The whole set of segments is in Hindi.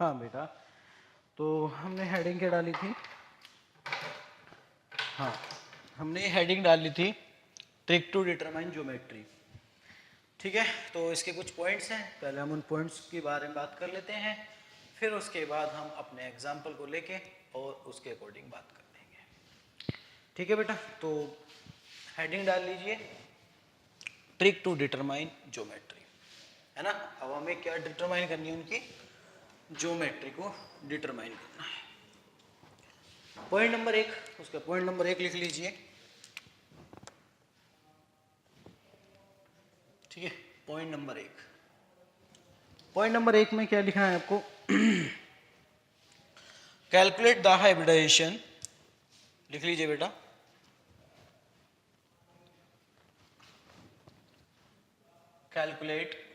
हाँ बेटा, तो हमने हेडिंग क्या डाली थी? हाँ, हमने हेडिंग डाली थी ट्रिक टू डिटरमाइन ज्योमेट्री। ठीक है, तो इसके कुछ पॉइंट्स हैं, पहले हम उन पॉइंट्स के बारे में बात कर लेते हैं, फिर उसके बाद हम अपने एग्जाम्पल को लेके और उसके अकॉर्डिंग बात कर लेंगे। ठीक है बेटा, तो हेडिंग डाल लीजिए ट्रिक टू डिटरमाइन ज्योमेट्री, है ना। अब हमें क्या डिटरमाइन करनी है? उनकी ज्योमेट्री को डिटरमाइन करना है। पॉइंट नंबर 1, उसका पॉइंट नंबर 1 लिख लीजिए। ठीक है, पॉइंट नंबर 1, पॉइंट नंबर 1 में क्या लिखना है आपको? कैलकुलेट द हाइब्रिडाइजेशन, लिख लीजिए बेटा। कैलकुलेट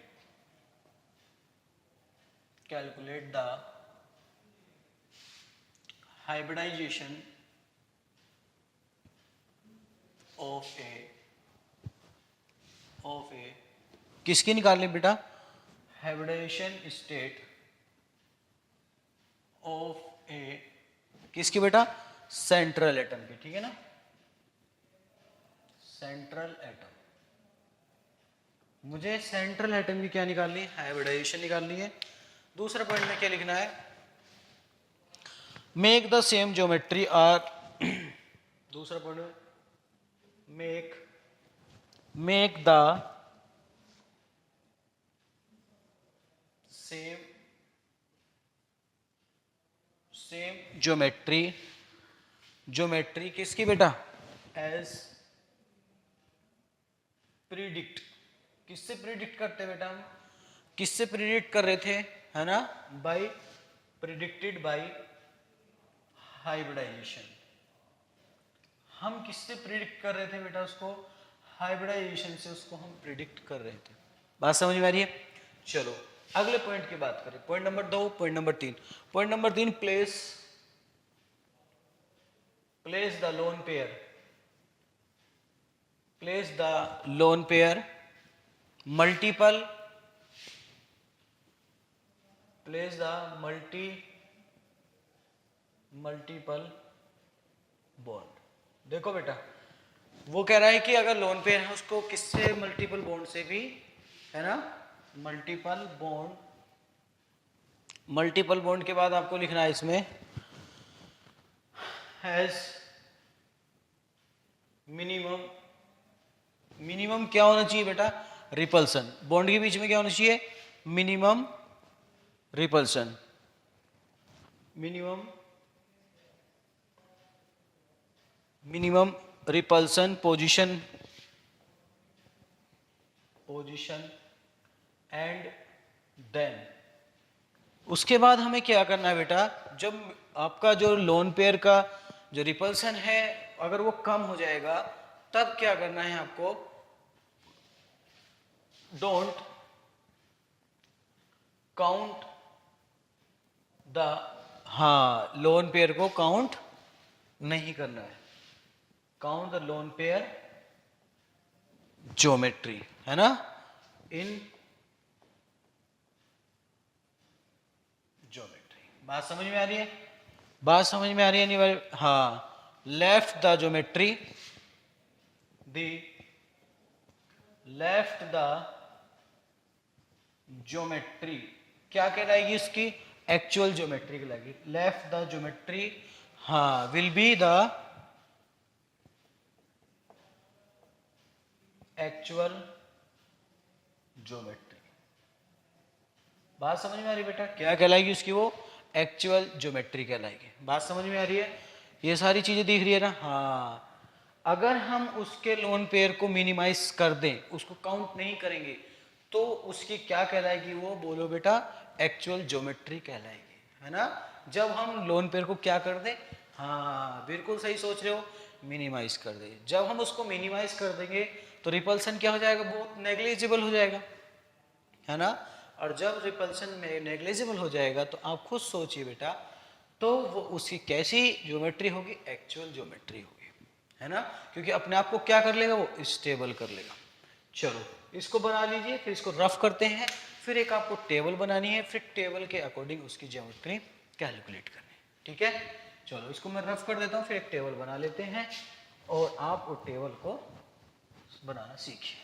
द हाइब्रिडाइजेशन ऑफ ए किसकी निकालनी बेटा? हाइब्रिडाइजेशन स्टेट ऑफ ए किसकी बेटा? सेंट्रल एटम की। ठीक है ना, सेंट्रल एटम। मुझे सेंट्रल एटम की क्या निकालनी है? हाइब्रिडाइजेशन निकालनी है। दूसरा पॉइंट में क्या लिखना है? Make the same geometry or दूसरा point, make the same geometry किसकी बेटा? As predict. किससे प्रिडिक्ट करते बेटा? हम किससे प्रिडिक्ट कर रहे थे, है ना? By predicted by hybridization. हम किससे प्रिडिक्ट कर रहे थे बेटा? उसको हाइब्रिडाइजेशन से उसको हम प्रिडिक्ट कर रहे थे। बात समझ में आ रही है? चलो अगले पॉइंट की बात करें। Point number 2, point number 3। Point number 3, place the lone pair, place the lone pair multiple, place the multiple bond. देखो बेटा, वो कह रहा है कि अगर लोन पेयर है उसको किससे? मल्टीपल बॉन्ड से भी, है ना। मल्टीपल बॉन्ड के बाद आपको लिखना है इसमें हैज मिनिमम क्या होना चाहिए बेटा? रिपल्सन। बॉन्ड के बीच में क्या होना चाहिए? Minimum repulsion. Minimum repulsion position and then उसके बाद हमें क्या करना है बेटा? जब आपका जो लोन पेयर का जो रिपल्सन है अगर वो कम हो जाएगा तब क्या करना है आपको? डोंट काउंट द, हाँ, लोन पेयर को काउंट नहीं करना है। Count the lone pair geometry, है ना, इन ज्योमेट्री। बात समझ में आ रही है? बात समझ में आ रही है नहीं भाई? हाँ, लेफ्ट द ज्योमेट्री, ज्योमेट्री क्या कहलाएगी? उसकी एक्चुअल ज्योमेट्री कहलाएगी। लेफ्ट द ज्योमेट्री, हाँ, will be the actual geometry. बात समझ में आ रही है बेटा? क्या कहलाएगी उसकी? वो एक्चुअल ज्योमेट्री कहलाएगी। बात समझ में आ रही है? ये सारी चीजें दिख रही है ना? हाँ, अगर हम उसके लोन पेयर को मिनिमाइज कर दें, उसको काउंट नहीं करेंगे, तो उसकी क्या कहलाएगी? वो बोलो बेटा, एक्चुअल ज्योमेट्री कहलाएगी, है ना। जब हम लोन पेयर को क्या कर दें, हाँ बिल्कुल सही सोच रहे हो, मिनिमाइज कर दें। जब हम उसको मिनिमाइज कर देंगे तो रिपल्सन क्या हो जाएगा? बहुत नेग्लिजिबल हो जाएगा, है ना। और जब रिपल्सन में नेग्लिजिबल हो जाएगा तो आप खुद सोचिए बेटा, तो वो उसकी कैसी ज्योमेट्री होगी? एक्चुअल ज्योमेट्री होगी, है ना, क्योंकि अपने आप को क्या कर लेगा? वो स्टेबल कर लेगा। चलो इसको बना लीजिए, फिर इसको रफ करते हैं, फिर एक आपको टेबल बनानी है, फिर टेबल के अकॉर्डिंग उसकी ज्योमेट्री कैलकुलेट करनी है। ठीक है, चलो इसको मैं रफ कर देता हूँ, फिर एक टेबल बना लेते हैं और आप वो टेबल को बनाना सीखिए।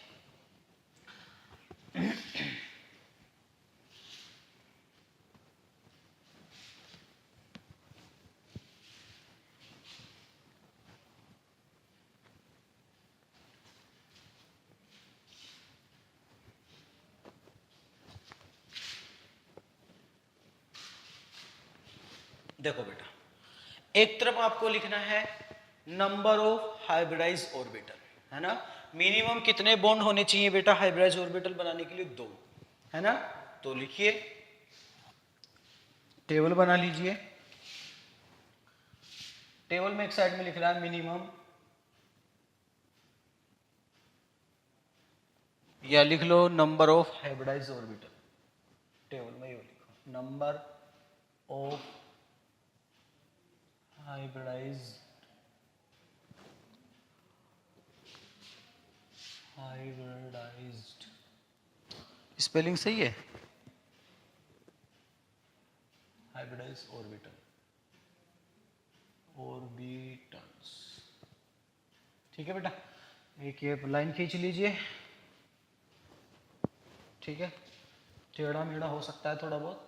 देखो बेटा, एक तरफ आपको लिखना है नंबर ऑफ हाइब्रिडाइज ऑर्बिटल, है ना। मिनिमम कितने बॉन्ड होने चाहिए बेटा हाइब्रिडाइज ऑर्बिटल बनाने के लिए? 2, है ना। तो लिखिए, टेबल बना लीजिए। टेबल में एक साइड में लिख रहा है मिनिमम, या लिख लो number of hybridize orbital. Table में ये लिखो नंबर ऑफ हाइब्रिडाइज्ड स्पेलिंग सही है? Hybridize orbitals. ठीक है बेटा, एक ये लाइन खींच लीजिए। ठीक है, टेढ़ा मेढ़ा हो सकता है थोड़ा बहुत,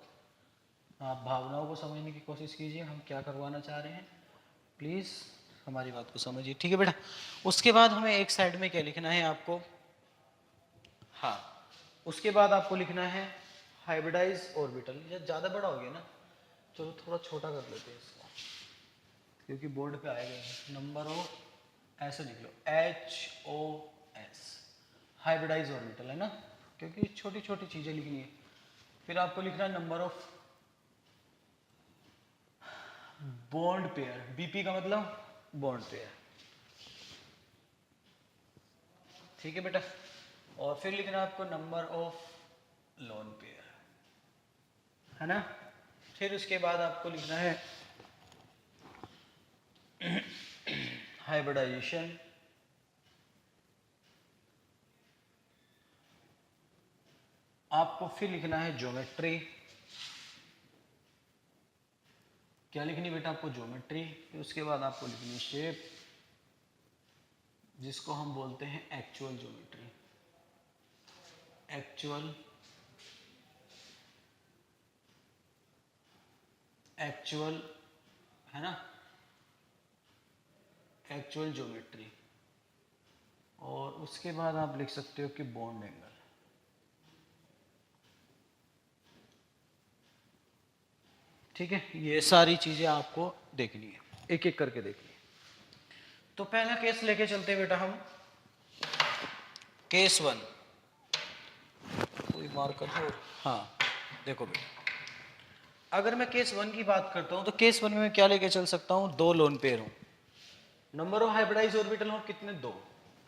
आप भावनाओं को समझने की कोशिश कीजिए, हम क्या करवाना चाह रहे हैं, प्लीज़ हमारी बात को समझिए। ठीक है बेटा, उसके बाद हमें एक साइड में क्या लिखना है आपको, हाँ उसके बाद आपको लिखना है हाइब्रिडाइज ऑर्बिटल। ये ज़्यादा बड़ा हो गया ना, चलो थोड़ा छोटा कर लेते हैं इसको, क्योंकि बोर्ड पे आएगा। नंबर ऑफ, ऐसे लिख लो HOS, हाइब्रिडाइज ऑर्बिटल, है ना, क्योंकि छोटी छोटी चीज़ें लिखनी है। फिर आपको लिखना है number of bond pair, BP का मतलब बॉन्ड पेयर। ठीक है बेटा, और फिर लिखना है आपको नंबर ऑफ लोन पेयर, है ना। फिर उसके बाद आपको लिखना है हाइब्रिडाइजेशन, आपको फिर लिखना है ज्योमेट्री। क्या लिखनी बेटा आपको? ज्योमेट्री। फिर उसके बाद आपको लिखनी शेप, जिसको हम बोलते हैं एक्चुअल ज्योमेट्री, एक्चुअल, है ना, एक्चुअल ज्योमेट्री। और उसके बाद आप लिख सकते हो कि बॉन्ड एंगल। ठीक है, ये सारी चीजें आपको देखनी है, एक एक करके देखनी है। तो पहला केस लेके चलते हैं बेटा हम, केस 1। कोई मार्कर हो? हाँ देखो बेटा, अगर मैं केस 1 की बात करता हूं तो केस 1 में मैं क्या लेके चल सकता हूं? 2 लोन पेयर हो, नंबर ऑफ हाइब्रिडाइज ऑर्बिटल हो कितने? 2।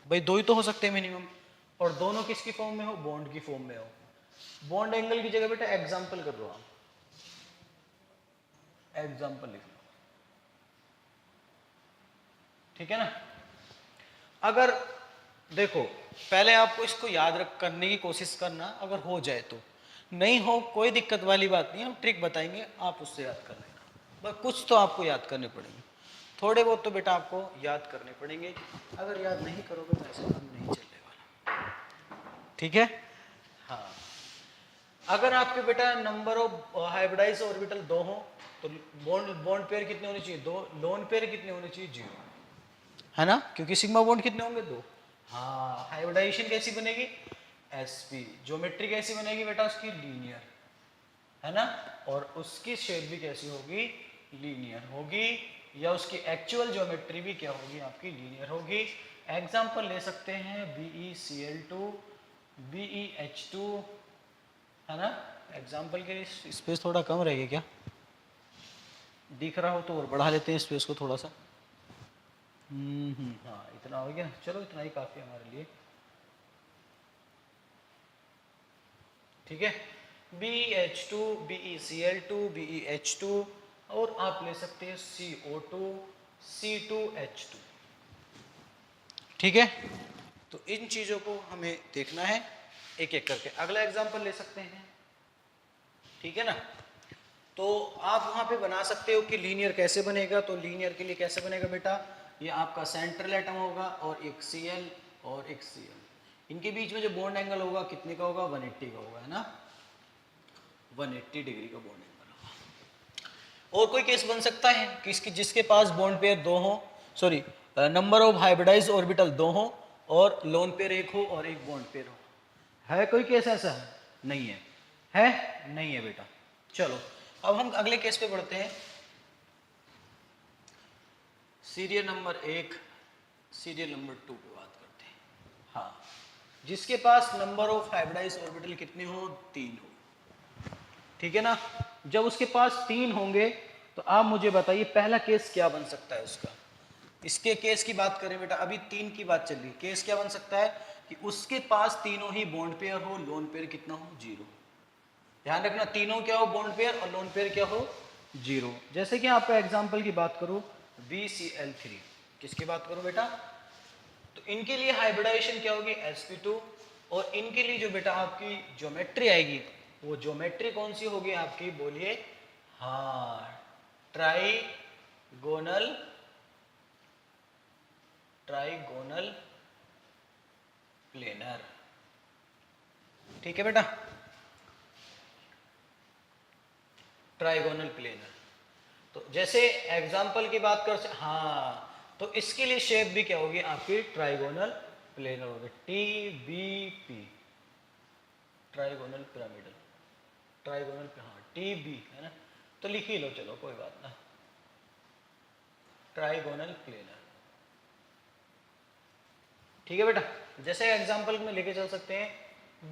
भाई 2 ही तो हो सकते हैं मिनिमम, और दोनों किसकी फॉर्म में हो? बॉन्ड की फॉर्म में हो। बॉन्ड एंगल की जगह बेटा एग्जाम्पल कर दो आप, एग्जाम्पल लिख लो। ठीक है ना। अगर देखो, पहले आपको इसको याद रख करने की कोशिश करना, अगर हो जाए तो, नहीं हो कोई दिक्कत वाली बात नहीं, हम ट्रिक बताएंगे, आप उससे याद कर लेना। बस कुछ तो आपको याद करने पड़ेंगे, थोड़े बहुत तो बेटा आपको याद करने पड़ेंगे। अगर याद नहीं करोगे तो ऐसे काम नहीं चलने वाला। ठीक है, हाँ। अगर आपके बेटा नंबर ऑफ हाइब्रिडाइज ऑर्बिटल 2 हो तो बॉन्ड पेयर कितने होने चाहिए? 2। लोन पेयर कितने होने चाहिए? 0, है ना, क्योंकि सिग्मा बॉन्ड कितने होंगे? 2। हाँ, हाइब्रिडाइजेशन कैसी बनेगी? SP। ज्योमेट्री कैसी बनेगी बेटा उसकी? लीनियर, है ना। और उसकी शेप भी कैसी होगी? लीनियर होगी, या उसकी एक्चुअल ज्योमेट्री भी क्या होगी? आपकी लीनियर होगी। एग्जांपल ले सकते हैं BeCl2, BeH2, है ना। एग्जांपल के लिए स्पेस थोड़ा कम रहेगा क्या? दिख रहा हो तो और बढ़ा लेते हैं स्पेस को थोड़ा सा। हाँ इतना हो गया, चलो इतना ही काफ़ी हमारे लिए। ठीक है, BeH2, BeCl2, BeH2, और आप ले सकते हैं CO2, C2H2। ठीक है, तो इन चीज़ों को हमें देखना है एक एक करके। अगला एग्जांपल ले सकते हैं, ठीक है ना। तो आप वहां पे बना सकते हो कि लीनियर कैसे बनेगा। तो लीनियर के लिए कैसे बनेगा बेटा, ये आपका सेंट्रल एटम होगा और एक Cl और एक Cl, इनके बीच में जो बॉन्ड एंगल होगा कितने का होगा, 180 का होगा, है ना, 180 डिग्री का बॉन्ड एंगल होगा। और कोई केस बन सकता है कि जिसके पास बॉन्ड पेयर दो हो, sorry number of hybridize orbital दो हो और लोन पेयर एक हो और एक बॉन्ड पेयर हो। है कोई केस ऐसा? नहीं है, है नहीं है बेटा। चलो अब हम अगले केस पे बढ़ते हैं। सीरियल नंबर 1 सीरियल नंबर 2 पे बात करते हैं। हाँ, जिसके पास नंबर ऑफ हाइब्रिडाइज ऑर्बिटल कितने हो, 3 हो, ठीक है ना। जब उसके पास 3 होंगे तो आप मुझे बताइए पहला केस क्या बन सकता है उसका। इसके केस की बात करें बेटा, अभी 3 की बात चल रही है। केस क्या बन सकता है कि उसके पास तीनों ही बॉन्ड पेयर हो, लोन पेयर कितना हो, 0। ध्यान रखना, तीनों क्या हो, बॉन्ड पेयर, और लोन पेयर क्या हो, 0। जैसे कि आपका एग्जांपल की बात करूं, BCl3, किसकी बात करूं बेटा, तो इनके लिए हाइब्रिडाइजेशन क्या होगी, sp2, और इनके लिए जो बेटा आपकी ज्योमेट्री आएगी, वो ज्योमेट्री कौन सी होगी आपकी, बोलिए, हाँ, ट्राइगोनल प्लेनर। ठीक है बेटा, ट्राइगोनल प्लेनर। तो जैसे एग्जाम्पल की बात कर, हाँ, तो इसके लिए शेप भी क्या होगी आपकी, ट्राइगोनल प्लेनर होगी, TBP, ट्राइगोनल पिरामिडल, ट्राइगोनल, हाँ TB है ना, तो लिख ही लो, चलो कोई बात ना, ट्राइगोनल प्लेनर। ठीक है बेटा, जैसे एग्जाम्पल में लेके चल सकते हैं,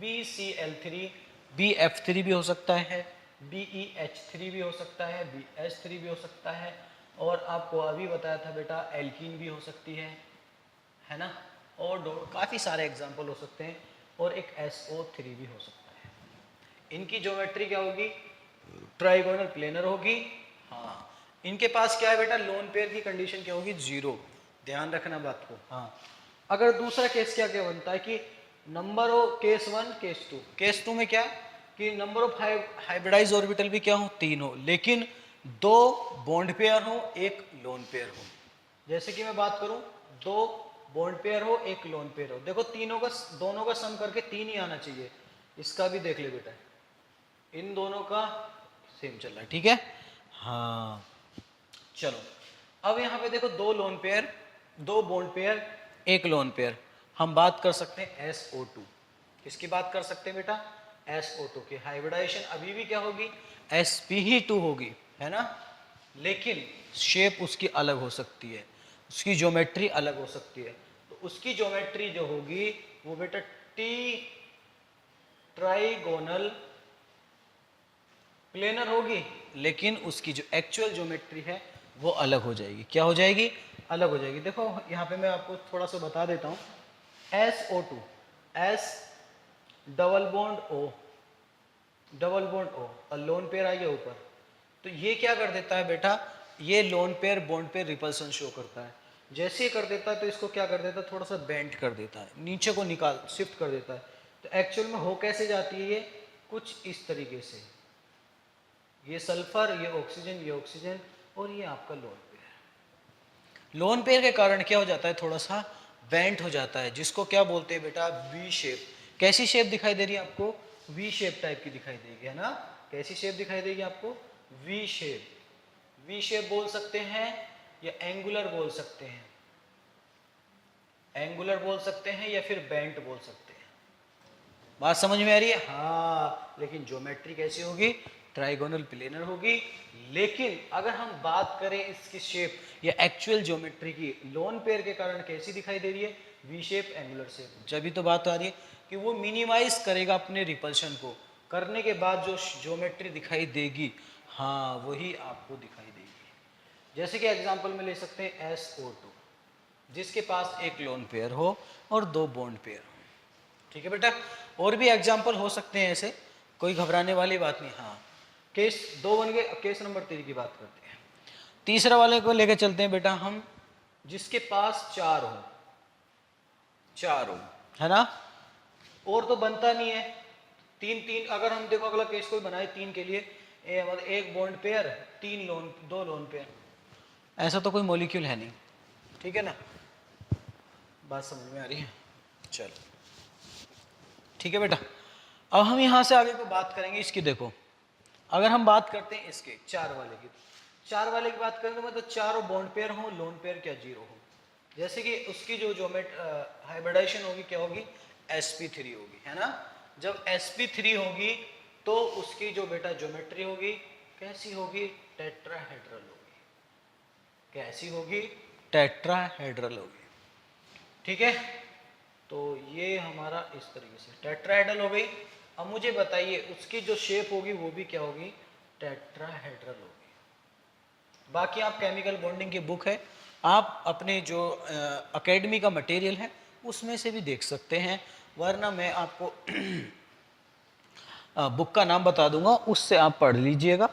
BCl3, BF3 भी हो सकता है, BeH3 भी हो सकता है, BH3 भी हो सकता है, और आपको अभी बताया था बेटा एल्कीन भी हो सकती है ना, और काफ़ी सारे एग्जाम्पल हो सकते हैं, और एक SO3 भी हो सकता है। इनकी ज्योमेट्री क्या होगी, ट्राइगोनल प्लेनर होगी। हाँ, इनके पास क्या है बेटा, लोन पेयर की कंडीशन क्या होगी, 0। ध्यान रखना बात को। हाँ, अगर दूसरा केस क्या क्या बनता है कि नंबर ऑफ, केस 1 केस 2 में क्या कि नंबर ऑफ हाइब्रिडाइज ऑर्बिटल भी क्या हो, 3 हो, लेकिन 2 बॉन्ड पेयर हो, 1 लोन पेयर हो। जैसे कि मैं बात करूं, 2 बॉन्ड पेयर हो, 1 लोन पेयर हो, देखो दोनों का सम करके 3 ही आना चाहिए। इसका भी देख ले बेटा, इन दोनों का सेम चल रहा है, ठीक है। हाँ, चलो अब यहाँ पे देखो, 2 lone pair, 2 bond pair, 1 lone pair, हम बात कर सकते हैं SO2। किसकी बात कर सकते हैं बेटा, SO2 की हाइब्रिडाइजेशन अभी भी क्या होगी, sp2 होगी, है ना, लेकिन शेप उसकी अलग हो सकती है, उसकी ज्योमेट्री अलग हो सकती है। तो उसकी ज्योमेट्री जो होगी वो बेटा ट्राइगोनल प्लेनर होगी, लेकिन उसकी जो एक्चुअल ज्योमेट्री है वो अलग हो जाएगी। क्या हो जाएगी, अलग हो जाएगी। देखो यहाँ पे मैं आपको थोड़ा सा बता देता हूँ, SO2, S double bond O, और लोन पेयर आ गया ऊपर, तो ये क्या कर देता है बेटा, ये lone pair bond pair repulsion show करता है। जैसे ही कर देता है तो इसको क्या कर देता है, थोड़ा सा बेंड कर देता है, नीचे को शिफ्ट कर देता है। तो एक्चुअल में हो कैसे जाती है ये, कुछ इस तरीके से, ये सल्फर, ये ऑक्सीजन, और ये आपका लोन पेयर। लोन पेयर के कारण क्या हो जाता है, थोड़ा सा बेंट हो जाता है, जिसको क्या बोलते हैं बेटा, वी शेप। कैसी शेप दिखाई दे रही है आपको, वी शेप टाइप की दिखाई देगी, है ना। कैसी शेप दिखाई देगी आपको, वी शेप। वी शेप बोल सकते हैं या एंगुलर बोल सकते हैं, या फिर बेंट बोल सकते हैं। बात समझ में आ रही है, हाँ, लेकिन ज्योमेट्री कैसी होगी, ट्राइगोनल प्लेनर होगी। लेकिन अगर हम बात करें इसकी शेप या एक्चुअल ज्योमेट्री की, लोन पेयर के कारण कैसी दिखाई दे रही है, वी शेप, एंगुलर शेप। जब भी तो बात आ रही है कि वो मिनिमाइज करेगा अपने रिपल्शन को, करने के बाद जो ज्योमेट्री दिखाई देगी, हाँ, वही आपको दिखाई देगी। जैसे कि एग्जाम्पल में ले सकते हैं SO2, जिसके पास 1 लोन पेयर हो और 2 बॉन्ड पेयर हो। ठीक है बेटा, और भी एग्जाम्पल हो सकते हैं ऐसे, कोई घबराने वाली बात नहीं। हाँ, केस 2 बन गए, केस नंबर 3 की बात करते हैं। तीसरा वाले को लेकर चलते हैं बेटा हम, जिसके पास 4 हो, है ना, और तो बनता नहीं है, तीन तीन, अगर हम देखो अगला केस कोई बनाए तीन के लिए, मतलब एक बॉन्ड पेयर, तीन लोन, दो लोन पेयर, ऐसा तो कोई मॉलिक्यूल है नहीं, ठीक है ना, बात समझ में आ रही है? चलो ठीक है बेटा, अब हम यहाँ से आगे को बात करेंगे इसकी। देखो अगर हम बात करते हैं इसके चार वाले की, चार वाले की बात करें तो मतलब चारों बॉन्ड पेयर हो, लोन पेयर क्या जीरो हो, जैसे कि उसकी जो हाइब्रिडाइजेशन होगी क्या होगी, sp3 होगी, है ना। जब sp3 होगी तो उसकी जो बेटा ज्योमेट्री होगी कैसी होगी, टेट्राहेड्रल होगी। कैसी होगी, टेट्राहेड्रल होगी, ठीक है। तो ये हमारा इस तरीके से टेट्राहेड्रल हो गई। अब मुझे बताइए उसकी जो शेप होगी वो भी क्या होगी, टेट्राहेड्रल होगी। बाकी आप केमिकल बॉन्डिंग की बुक है, आप अपने जो एकेडमी का मटेरियल है उसमें से भी देख सकते हैं, वरना मैं आपको बुक का नाम बता दूंगा, उससे आप पढ़ लीजिएगा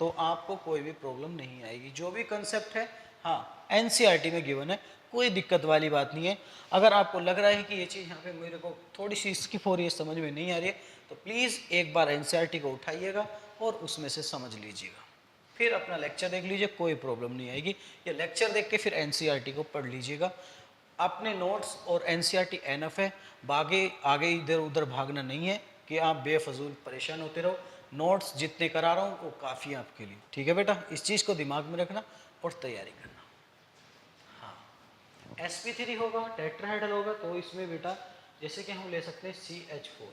तो आपको कोई भी प्रॉब्लम नहीं आएगी। जो भी कंसेप्ट है हाँ एनसीईआरटी में गिवन है, कोई दिक्कत वाली बात नहीं है। अगर आपको लग रहा है कि ये चीज़ यहाँ पे मेरे को थोड़ी सी स्किप हो रही है, समझ में नहीं आ रही है, तो प्लीज़ एक बार एनसीईआरटी को उठाइएगा और उसमें से समझ लीजिएगा, फिर अपना लेक्चर देख लीजिए, कोई प्रॉब्लम नहीं आएगी। या लेक्चर देख के फिर एनसीईआरटी को पढ़ लीजिएगा। अपने नोट्स और एनसीईआरटी एनफ है, बागे आगे इधर उधर भागना नहीं है कि आप बेफजूल परेशान होते रहो। नोट्स जितने करा रहा हूँ वो काफ़ी है आपके लिए, ठीक है बेटा, इस चीज़ को दिमाग में रखना और तैयारी करना। हाँ sp3 होगा, टेट्राहेड्रल होगा, तो इसमें बेटा जैसे कि हम ले सकते हैं CH4,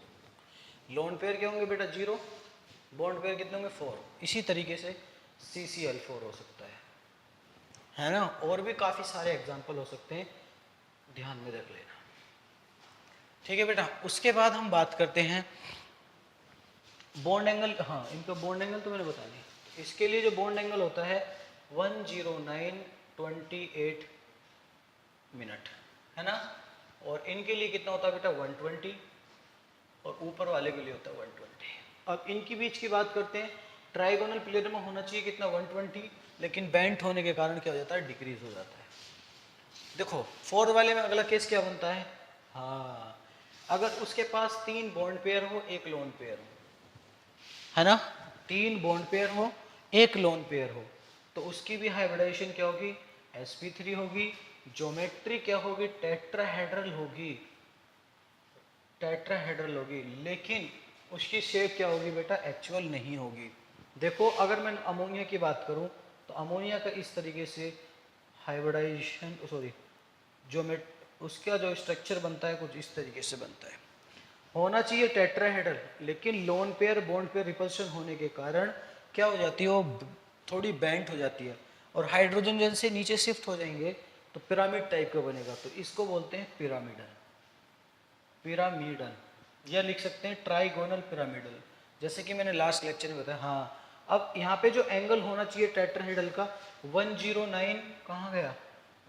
लोन पेयर क्या होंगे बेटा जीरो, बॉन्ड पेयर कितने होंगे 4, इसी तरीके से CCl4 हो सकता है ना। और भी काफ़ी सारे एग्जाम्पल हो सकते हैं, ध्यान में रख लेना, ठीक है बेटा। उसके बाद हम बात करते हैं बॉन्ड एंगल। हाँ इनका बॉन्ड एंगल तो मैंने बता दिया। इसके लिए जो बॉन्ड एंगल होता है 109.28 मिनट, है ना। और इनके लिए कितना होता है बेटा 120, और ऊपर वाले के लिए होता है 120। अब इनकी बीच की बात करते हैं, ट्राइगोनल प्लेन में होना चाहिए कितना 120, लेकिन बेंट होने के कारण क्या हो जाता है, डिक्रीज हो जाता है। देखो फोर्थ वाले में अगला केस क्या बनता है, हाँ अगर उसके पास तीन बॉन्ड पेयर हो एक लोन पेयर हो, है ना, तीन बॉन्ड पेयर हो एक लोन पेयर हो, तो उसकी भी हाइब्रिडाइजेशन क्या होगी, sp3 होगी, ज्योमेट्री क्या होगी, टेट्राहेड्रल होगी, टेट्राहेड्रल होगी, लेकिन उसकी शेप क्या होगी बेटा, एक्चुअल नहीं होगी। देखो अगर मैं अमोनिया की बात करूं तो अमोनिया का इस तरीके से हाइब्रिडाइजेशन, सॉरी उसका जो स्ट्रक्चर बनता है कुछ इस तरीके से बनता है, होना चाहिए टेट्राहेड्रल, लेकिन lone pair bond pair repulsion होने के कारण क्या हो जाती है, वो थोड़ी बेंट हो जाती है, और हाइड्रोजन जैसे नीचे शिफ्ट हो जाएंगे तो पिरामिड टाइप का बनेगा, तो इसको बोलते हैं पिरामिडल, पिरामिडल, या लिख सकते हैं ट्राइगोनल पिरामिडल, जैसे कि मैंने लास्ट लेक्चर में बताया। हाँ अब यहाँ पे जो एंगल होना चाहिए टेट्राहेड्रल का 109, कहाँ गया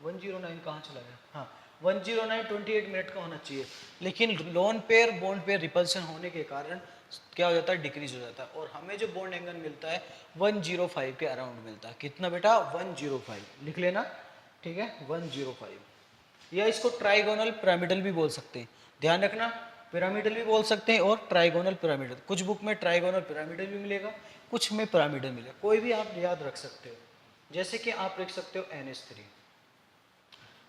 109, कहाँ चला गया, हाँ 109.28 मिनट का होना चाहिए, लेकिन lone pair bond pair repulsion होने के कारण क्या हो जाता है, डिक्रीज हो जाता है, और हमें जो बॉन्ड एंगल मिलता है 105 के अराउंड मिलता है। कितना बेटा 105, लिख लेना, ठीक है 105, या इसको ट्राइगोनल पिरामिडल भी बोल सकते हैं, ध्यान रखना, पिरामिडल भी बोल सकते हैं और ट्राइगोनल पिरामिडल, कुछ बुक में ट्राइगोनल पिरामिडल भी मिलेगा, कुछ में पिरामिडल मिलेगा, कोई भी आप याद रख सकते हो, जैसे कि आप लिख सकते हो NH3,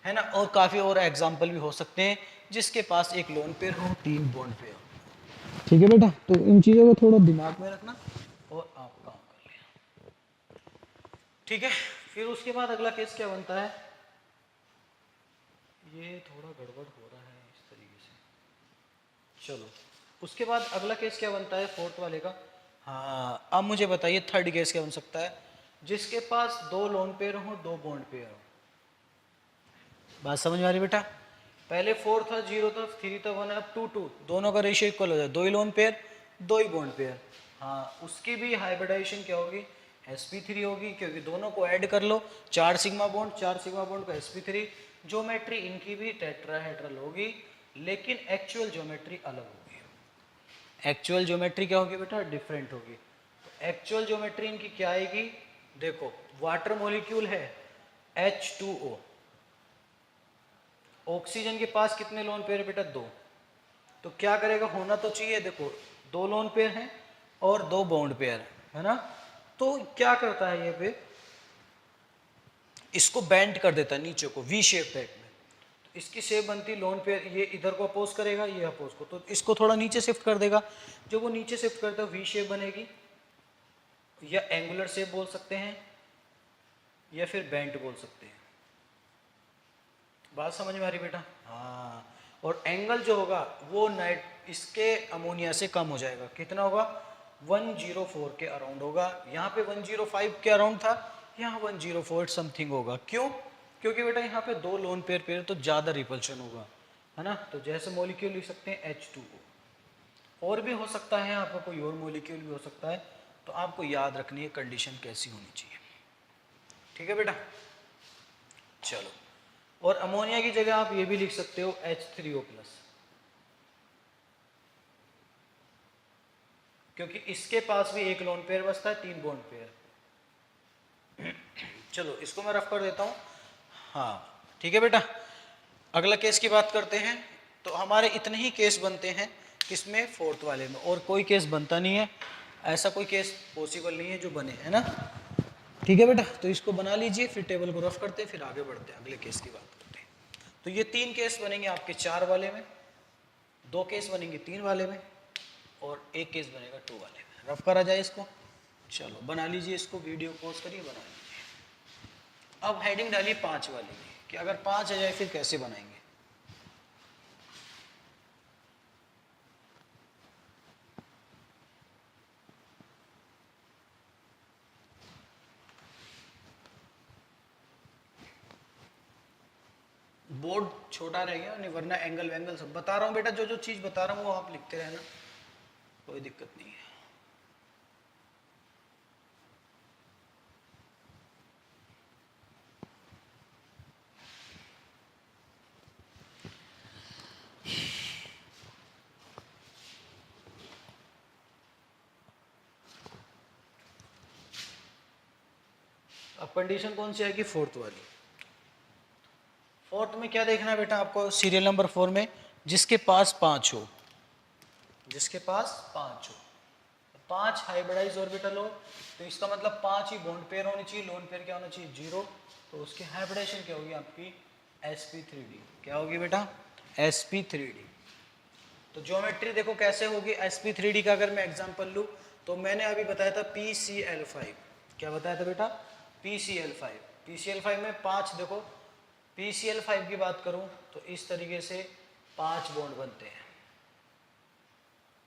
है ना, और काफ़ी और एग्जाम्पल भी हो सकते हैं जिसके पास एक लोन पेयर हो तीन बॉन्ड पेयर हो, ठीक है बेटा। तो इन चीज़ों को थोड़ा दिमाग में रखना और आप काम कर लेना, ठीक है। फिर उसके बाद अगला केस क्या बनता है, ये थोड़ा गड़बड़ हो रहा है इस तरीके से, चलो उसके बाद अगला केस क्या बनता है फोर्थ वाले का। हाँ अब मुझे बताइए थर्ड केस क्या बन सकता है, जिसके पास दो लोन पेयर हो दो बॉन्ड पेयर हो, बात समझ में आ रही बेटा, पहले 4 था 0 था 3 था 1 अब 2 2, दोनों का रेशियो इक्वल हो जाए, दो ही लोन पेयर दो ही बॉन्ड पेयर, हाँ उसकी भी हाइब्रिडाइजेशन क्या होगी, sp3 होगी, क्योंकि दोनों को ऐड कर लो, 4 सिग्मा बॉन्ड का sp3, ज्योमेट्री इनकी भी टेट्राहेड्रल होगी, लेकिन एक्चुअल ज्योमेट्री अलग होगी, एक्चुअल ज्योमेट्री क्या होगी बेटा, डिफरेंट होगी। तो एक्चुअल ज्योमेट्री इनकी क्या आएगी, देखो वाटर मॉलिक्यूल है H2O, ऑक्सीजन के पास कितने लोन पेयर बेटा, दो, तो क्या करेगा, होना तो चाहिए देखो दो लोन पेयर हैं और दो बॉन्ड पेयर है ना। तो क्या करता है ये पे, इसको बेंड कर देता है नीचे को वी शेप टाइप में। तो इसकी शेप बनती लोन पेयर, ये इधर को अपोज करेगा, ये अपोज को, तो इसको थोड़ा नीचे शिफ्ट कर देगा। जब वो नीचे शिफ्ट करता है वी शेप बनेगी, या एंगुलर शेप बोल सकते हैं या फिर बेंट बोल सकते हैं। बात समझ में आ रही बेटा? हाँ। और एंगल जो होगा वो नाइट इसके अमोनिया से कम हो जाएगा। कितना होगा? 104 के अराउंड होगा। यहाँ पे 105 के अराउंड था, यहाँ 104 समथिंग होगा। क्यों? क्योंकि बेटा यहाँ पे दो लोन पेयर पेयर तो ज़्यादा रिपल्शन होगा, है ना। तो जैसे मॉलिक्यूल लिख सकते हैं H2O, और भी हो सकता है आपका कोई और मॉलिक्यूल भी हो सकता है। तो आपको याद रखनी है कंडीशन कैसी होनी चाहिए। ठीक है बेटा, चलो। और अमोनिया की जगह आप ये भी लिख सकते हो H3O+, क्योंकि इसके पास भी एक लोन पेयर बचता है, 3 बॉन्ड पेयर। चलो इसको मैं रफ कर देता हूँ। हाँ ठीक है बेटा, अगला केस की बात करते हैं। तो हमारे इतने ही केस बनते हैं किसमें? फोर्थ वाले में, और कोई केस बनता नहीं है, ऐसा कोई केस पॉसिबल नहीं है जो बने, है ना। ठीक है बेटा, तो इसको बना लीजिए, फिर टेबल को रफ करते हैं, फिर आगे बढ़ते हैं, अगले केस की बात करते हैं। तो ये 3 केस बनेंगे आपके 4 वाले में, 2 केस बनेंगे 3 वाले में, और 1 केस बनेगा 2 वाले में। रफ करा जाए इसको। चलो बना लीजिए इसको, वीडियो पॉज करिए, बना लीजिए। अब हेडिंग डालिए 5 वाले की, कि अगर 5 आ जाए फिर कैसे बनाएंगे। बोर्ड छोटा रह गया नहीं, वरना एंगल वेंगल सब बता रहा हूँ बेटा, जो जो चीज़ बता रहा हूँ वो आप लिखते रहना, कोई दिक्कत नहीं है। अब कंडीशन कौन सी आएगी? फोर्थ वाली। फोर्थ में क्या देखना है बेटा आपको? सीरियल नंबर 4 में जिसके पास 5 हो, जिसके पास 5 हो, 5 हाइब्रिडाइज ऑर्बिटल हो, तो इसका मतलब 5 ही बॉन्ड पेयर होनी चाहिए, लोन पेयर क्या होना चाहिए? 0। तो उसकी हाइब्रिडाइजेशन क्या होगी आपकी? sp3d। क्या होगी बेटा? sp3d। तो ज्योमेट्री देखो कैसे होगी sp3d का। अगर मैं एग्जांपल लूँ तो मैंने अभी बताया था PCl5। क्या बताया था बेटा? PCl5। PCl5 में 5, देखो PCl5 की बात करूं तो इस तरीके से 5 बॉन्ड बनते हैं,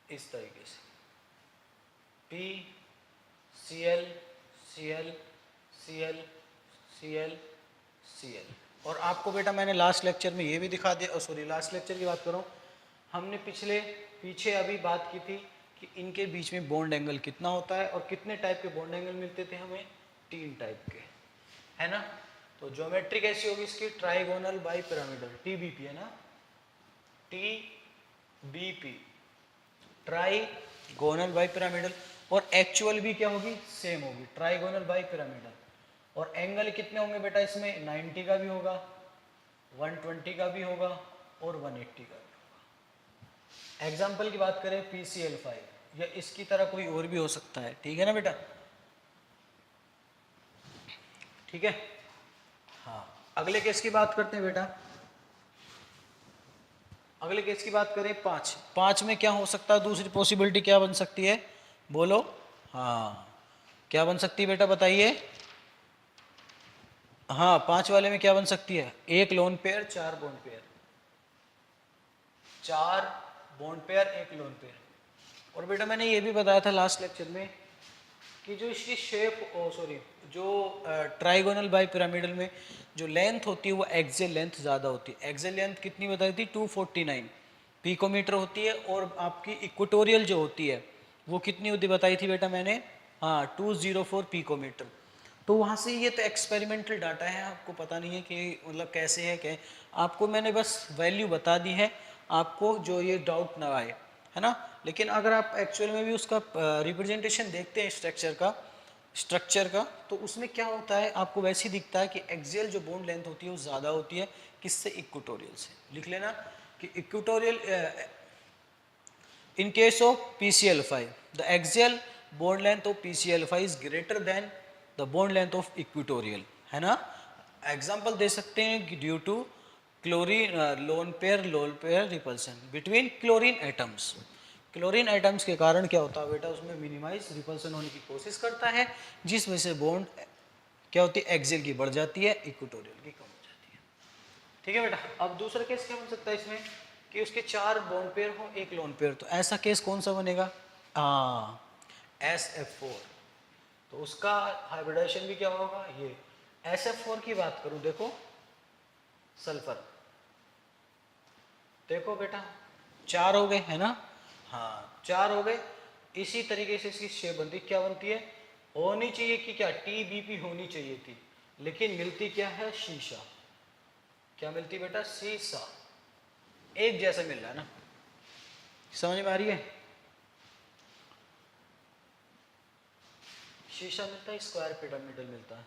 इस तरीके से P Cl Cl Cl Cl Cl। और आपको बेटा मैंने लास्ट लेक्चर में ये भी दिखा दिया, सॉरी लास्ट लेक्चर की बात करूं, हमने पीछे अभी बात की थी कि इनके बीच में बॉन्ड एंगल कितना होता है, और कितने टाइप के बॉन्ड एंगल मिलते थे हमें? 3 टाइप के, है ना। तो ज्योमेट्री कैसी होगी इसकी? ट्राइगोनल बाई पिरामिडल, TBP, है ना, TBP, ट्राइगोनल बाई पिरामिडल। और एक्चुअल भी क्या होगी? सेम होगी, ट्राइगोनल बाई पिरामिडल। और एंगल कितने होंगे बेटा इसमें? 90 का भी होगा, 120 का भी होगा, और 180 का भी होगा। एग्जाम्पल की बात करें PCl5, या इसकी तरह कोई और भी हो सकता है, ठीक है ना बेटा। ठीक है, हाँ। अगले केस की बात करते हैं बेटा। अगले केस की बात करें 5 में क्या हो सकता है? दूसरी पॉसिबिलिटी क्या बन सकती है? बोलो। हाँ, क्या बन सकती है बेटा बताइए? हाँ, 5 वाले में क्या बन सकती है? एक lone pair, 4 bond pair, 4 bond pair, एक लोन पेयर। और बेटा मैंने ये भी बताया था लास्ट लेक्चर में कि जो इसकी शेप, सॉरी, जो ट्राइगोनल बाई पिरामिडल में जो लेंथ होती है वो एक्सियल लेंथ ज़्यादा होती है। एक्सियल लेंथ कितनी बताई थी? 249 पिकोमीटर होती है। और आपकी इक्वेटोरियल जो होती है वो कितनी होती बताई थी बेटा मैंने? हाँ, 204 पिकोमीटर। तो वहाँ से ये तो एक्सपेरिमेंटल डाटा है, आपको पता नहीं है कि मतलब कैसे है क्या, आपको मैंने बस वैल्यू बता दी है, आपको जो ये डाउट ना आए, है ना। लेकिन अगर आप एक्चुअल में भी उसका रिप्रेजेंटेशन देखते हैं स्ट्रक्चर का, तो उसमें क्या होता है आपको वैसे ही दिखता है कि एक्सियल जो बोन लेंथ होती है वो ज़्यादा होती है, किससे? इक्वेटोरियल से। लिख लेना कि equatorial In case of PCl5, the axial bond length of PCl5 is greater than the bond length of equatorial, है ना। एग्जाम्पल दे सकते हैं कि due to chlorine lone pair repulsion between chlorine atoms. Chlorine atoms के कारण क्या होता है बेटा, उसमें मिनिमाइज रिपल्सन होने की कोशिश करता है, जिस वजह से बॉन्ड क्या होती है, एक्सियल की बढ़ जाती है, इक्वेटोरियल की कम हो जाती है। ठीक है बेटा। अब दूसरा केस क्या बन सकता है इसमें कि उसके 4 बॉन्ड पेयर हो, 1 लोन पेयर, तो ऐसा केस कौन सा बनेगा, SF4। तो उसका हाइब्रिडाइजेशन भी क्या होगा, ये SF4 की बात करूं, देखो सल्फर, देखो बेटा 4 हो गए, है ना, हाँ 4 हो गए। इसी तरीके से इसकी शेप बनती क्या बनती है, होनी चाहिए कि क्या TBP होनी चाहिए थी, लेकिन मिलती क्या है, शीशा। क्या मिलती बेटा, शीशा। एक जैसा मिल रहा है ना, समझ में आ रही है। शीशा मिलता है, स्क्वायर पिरामिडल मिलता है।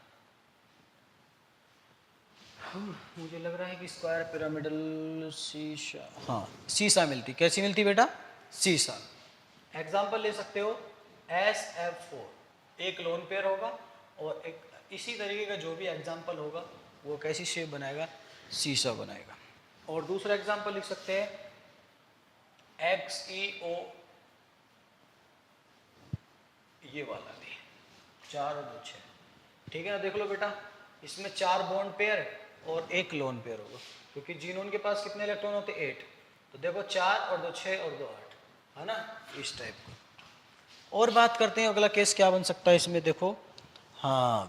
मुझे लग रहा है कि स्क्वायर पिरामिडल शीशा, हाँ शीशा मिलती, कैसी मिलती बेटा, शीशा। एग्जाम्पल ले सकते हो SF4, एक लोन पेयर होगा और एक इसी तरीके का जो भी एग्जाम्पल होगा वो कैसी शेप बनाएगा, शीशा बनाएगा। और दूसरा एग्जाम्पल लिख सकते हैं XeO, ये वाला भी 4 और 2 6, ठीक है ना। देख लो बेटा, इसमें 4 बॉन्ड पेयर और 1 लोन पेयर होगा, क्योंकि जीनोन के पास कितने इलेक्ट्रॉन होते हैं, 8। तो देखो 4 और 2 6 और 2 8, है ना, इस टाइप का। और बात करते हैं अगला केस क्या बन सकता है इसमें, देखो हाँ,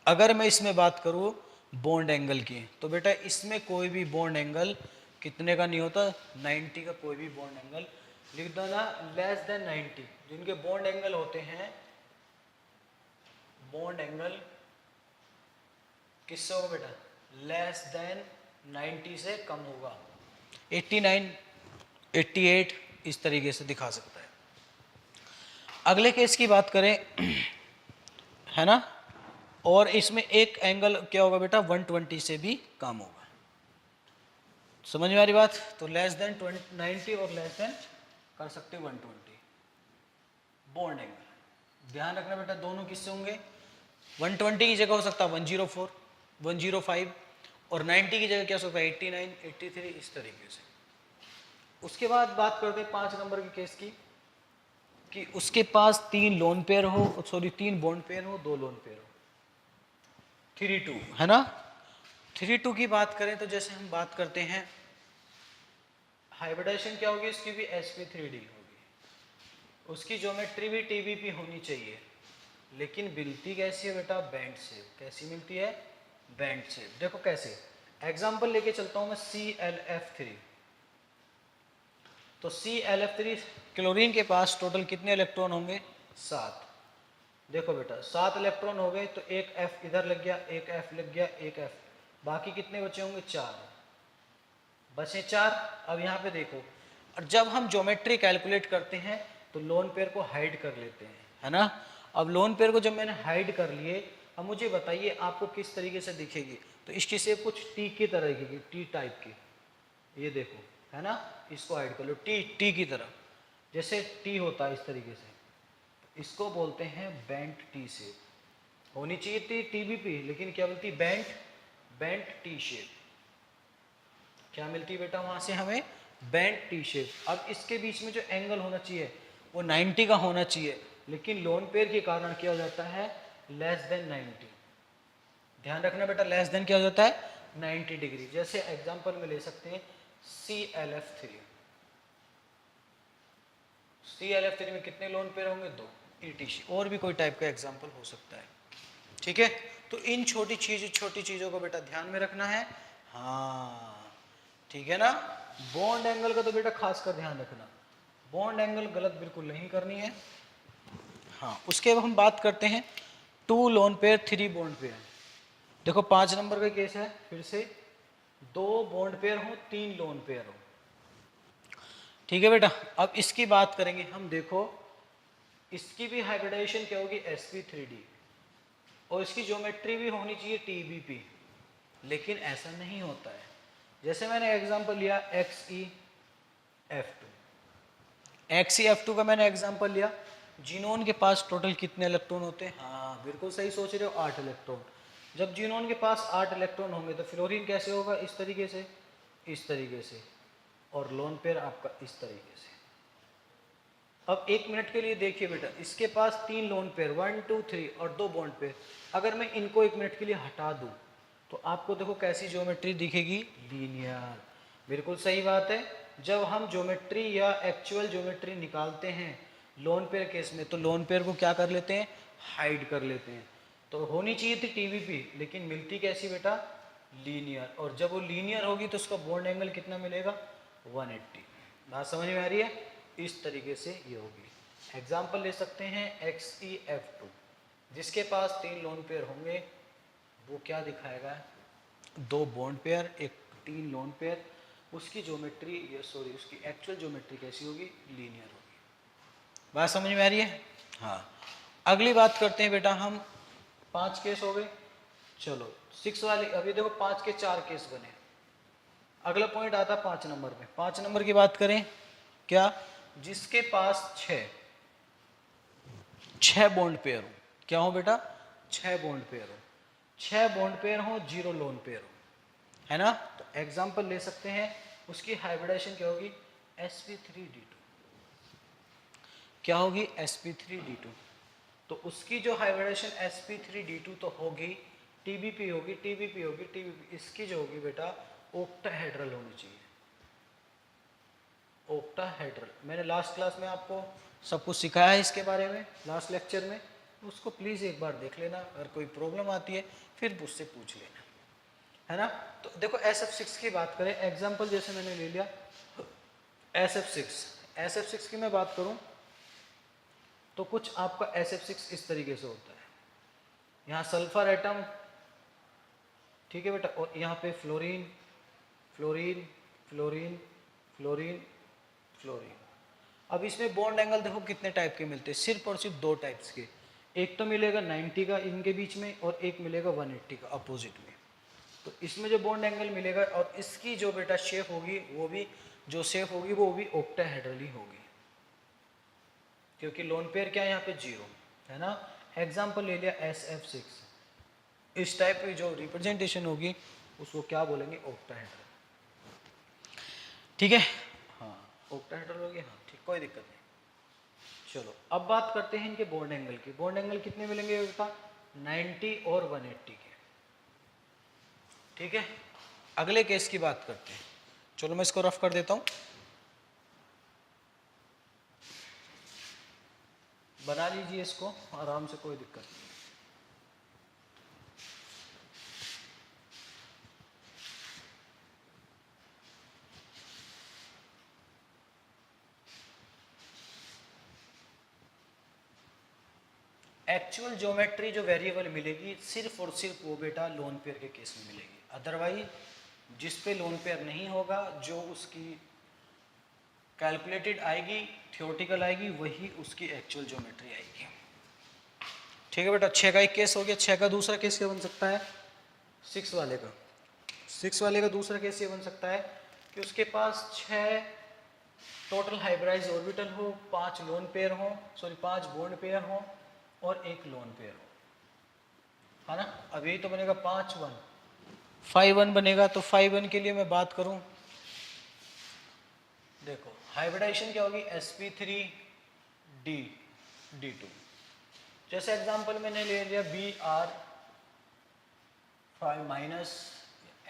अगर मैं इसमें बात करूँ बॉन्ड एंगल की, तो बेटा इसमें कोई भी बॉन्ड एंगल कितने का नहीं होता, 90 का कोई भी बॉन्ड एंगल लिख दो ना, लेस देन 90। जिनके बॉन्ड एंगल होते हैं, बॉन्ड एंगल किससे होगा बेटा, लेस देन 90 से कम होगा, 89 88 इस तरीके से दिखा सकता है। अगले केस की बात करें, है ना, और इसमें एक एंगल क्या होगा बेटा, 120 से भी कम होगा। समझ में आ रही बात, तो लेस देन 90 और लेस देन कर सकते 120 बॉन्ड एंगल। ध्यान रखना बेटा, दोनों किससे होंगे, 120 की जगह हो सकता है 104 105, और 90 की जगह क्या हो सकता है 89 83, इस तरीके से। उसके बाद बात करते हैं 5 नंबर के केस की, कि उसके पास 3 लोन पेयर हो, सॉरी 3 बॉन्ड पेयर हो, 2 लोन पेयर हो, 3 2, है ना। 3 2 की बात करें तो जैसे हम बात करते हैं हाइब्रिडाइजेशन क्या होगी, इसकी भी sp3d होगी, उसकी ज्योमेट्री भी TBP होनी चाहिए, लेकिन मिलती कैसी है बेटा, बैंड शेप। कैसी मिलती है, बैंड शेप। देखो कैसे, एग्जांपल लेके चलता हूं मैं ClF3। तो ClF3 क्लोरीन के पास टोटल कितने इलेक्ट्रॉन होंगे, 7। देखो बेटा 7 इलेक्ट्रॉन हो गए, तो एक F इधर लग गया, एक F लग गया, एक F, बाकी कितने बचे होंगे, 4 बचे 4। अब यहाँ पे देखो, और जब हम ज्योमेट्री कैलकुलेट करते हैं तो लोन पेयर को हाइड कर लेते हैं, है ना। अब लोन पेयर को जब मैंने हाइड कर लिए, अब मुझे बताइए आपको किस तरीके से दिखेगी, तो इसकी शेप कुछ टी की तरह दिखेगी, टी टाइप की, ये देखो, है ना, इसको हाइड कर लो, टी की तरह, जैसे टी होता है इस तरीके से, इसको बोलते हैं बेंट टी शेप। होनी चाहिए थी TBP, लेकिन क्या बोलती, बेंट टी शेप। क्या मिलती बेटा वहां से हमें, बेंट टी शेप। अब इसके बीच में जो एंगल होना चाहिए वो 90 का होना चाहिए, लेकिन लोन पेयर के कारण क्या हो जाता है, लेस देन 90। ध्यान रखना बेटा, लेस देन क्या हो जाता है, 90 डिग्री। जैसे एग्जांपल में ले सकते हैं ClF3। ClF3 में कितने लोन पेयर होंगे, 2, ETC। और भी कोई टाइप का एग्जांपल हो सकता है, ठीक है। तो इन छोटी चीजों को बेटा ध्यान में रखना है, हाँ ठीक है ना। बॉन्ड एंगल का तो बेटा खासकर ध्यान रखना, बॉन्ड एंगल गलत बिल्कुल नहीं करनी है। हाँ, उसके बाद हम बात करते हैं 2 लोन पेयर 3 बॉन्ड पेयर। देखो 5 नंबर का केस है, फिर से 2 बॉन्ड पेयर हो, 3 लोन पेयर हो, ठीक है बेटा। अब इसकी बात करेंगे हम, देखो इसकी भी हाइब्रिडाइजेशन क्या होगी, sp3d, और इसकी ज्योमेट्री भी होनी चाहिए TBP, लेकिन ऐसा नहीं होता है। जैसे मैंने एग्जांपल लिया XeF2, XeF2 का मैंने एग्जांपल लिया, जीनोन के पास टोटल कितने इलेक्ट्रॉन होते हैं? हाँ बिल्कुल सही सोच रहे हो, 8 इलेक्ट्रॉन। जब जीनोन के पास 8 इलेक्ट्रॉन होंगे तो फ्लोरीन कैसे होगा? इस तरीके से, इस तरीके से, और लोन पेयर आपका इस तरीके से। अब 1 मिनट के लिए देखिए बेटा, इसके पास 3 लोन पेयर 1 2 3 और 2 बॉन्ड पेयर। अगर मैं इनको 1 मिनट के लिए हटा दूं तो आपको देखो कैसी ज्योमेट्री दिखेगी? लीनियर। बिल्कुल सही बात है। जब हम ज्योमेट्री या एक्चुअल ज्योमेट्री निकालते हैं लोन पेयर केस में, तो लोन पेयर को क्या कर लेते हैं? हाइड कर लेते हैं। तो होनी चाहिए थी टीवीपी, लेकिन मिलती कैसी बेटा? लीनियर। और जब वो लीनियर होगी तो उसका बॉन्ड एंगल कितना मिलेगा? 180। बात समझ में आ रही है? इस तरीके से ये होगी। एग्जाम्पल ले सकते हैं XeF2, जिसके पास 3 लोन पेयर होंगे, वो क्या दिखाएगा? 2 बॉन्ड पेयर, एक 3 लोन पेयर। उसकी ज्योमेट्री या सॉरी उसकी एक्चुअल ज्योमेट्री कैसी होगी? लीनियर होगी। बात समझ में आ रही है? हाँ। अगली बात करते हैं बेटा हम, 5 केस हो गए। चलो 6 वाले, अभी देखो 5 के 4 केस बने। अगला पॉइंट आता 5 नंबर में। 5 नंबर की बात करें, क्या? जिसके पास 6 बॉन्ड पेयर हो। क्या हो बेटा? 6 बॉन्ड पेयर हो। 6 बॉन्ड पेयर हो, 0 लोन पेयर हो, है ना? तो एग्जांपल ले सकते हैं, उसकी हाइब्रिडेशन क्या होगी? sp3d2। क्या होगी? sp3d2। तो उसकी जो हाइब्रिडेशन sp3d2 तो होगी, tbp होगी, tbp होगी, tbp। इसकी जो होगी बेटा ओक्टाहेड्रल होनी चाहिए। ओक्टाहेड्रल, मैंने लास्ट क्लास में आपको सब कुछ सिखाया है इसके बारे में, लास्ट लेक्चर में। उसको प्लीज़ एक बार देख लेना, अगर कोई प्रॉब्लम आती है फिर मुझसे पूछ लेना, है ना? तो देखो SF6 की बात करें, एग्जांपल जैसे मैंने ले लिया SF6 की मैं बात करूं तो कुछ आपका SF6 इस तरीके से होता है। यहाँ सल्फर एटम, ठीक है बेटा, और यहाँ पे fluorine fluorine fluorine fluorine fluorine. अब इसमें बॉन्ड एंगल देखो कितने टाइप के मिलते हैं, सिर्फ और सिर्फ 2 टाइप्स के। एक तो मिलेगा 90 का इनके बीच में, और एक मिलेगा 180 का अपोजिट में। तो इसमें जो बॉन्ड एंगल मिलेगा और इसकी जो बेटा शेप होगी, वो भी जो शेप होगी वो भी ओक्टाहेड्रल ही होगी, क्योंकि लोन पेयर क्या है यहाँ पे? 0, है ना? एग्जाम्पल ले लिया SF6। इस टाइप की जो रिप्रेजेंटेशन होगी उसको क्या बोलेंगे? ओक्टाहेड्रल। ठीक है? हाँ ओक्टाहेड्रल होगी, हाँ ठीक, कोई दिक्कत नहीं। चलो अब बात करते हैं इनके बॉन्ड एंगल की। बॉन्ड एंगल कितने मिलेंगे बेटा? 90 और 180 के। ठीक है, अगले केस की बात करते हैं। चलो मैं इसको रफ कर देता हूं, बना लीजिए इसको आराम से, कोई दिक्कत नहीं। एक्चुअल ज्योमेट्री जो वेरिएबल मिलेगी सिर्फ और सिर्फ वो बेटा लोन पेयर के केस में मिलेगी। अदरवाइज जिस पे लोन पेयर नहीं होगा, जो उसकी कैलकुलेटेड आएगी, थियोरेटिकल आएगी, वही उसकी एक्चुअल ज्योमेट्री आएगी। ठीक है बेटा, 6 का एक केस हो गया। 6 का दूसरा केस क्या बन सकता है? 6 वाले का, 6 वाले का दूसरा केस ये बन सकता है कि उसके पास 6 टोटल हाइब्रिडाइज ऑर्बिटल हो, 5 लोन पेयर हो, सॉरी 5 बॉन्ड पेयर हो और 1 लोन पेयर हो, है ना? अभी तो बनेगा 5 1 5 1 बनेगा। तो 5 1 के लिए मैं बात करूं, देखो हाइब्रिडाइजेशन क्या होगी? sp3d2। जैसे एग्जांपल मैंने ले लिया Br5 माइनस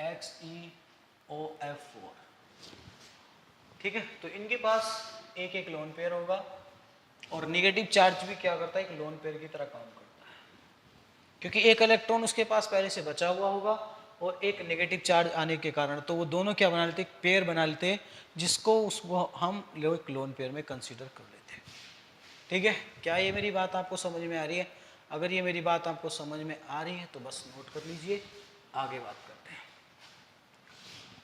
XeOF4। ठीक है, तो इनके पास एक एक लोन पेयर होगा, और निगेटिव चार्ज भी क्या करता है? एक लोन पेयर की तरह काम करता है, क्योंकि एक इलेक्ट्रॉन उसके पास पहले से बचा हुआ होगा और एक नेगेटिव चार्ज आने के कारण, तो वो दोनों क्या बना लेते? पेयर बना लेते, जिसको उसको हम एक लोन पेयर में कंसीडर कर लेते हैं। ठीक है, क्या ये मेरी बात आपको समझ में आ रही है? अगर ये मेरी बात आपको समझ में आ रही है तो बस नोट कर लीजिए, आगे बात करते हैं।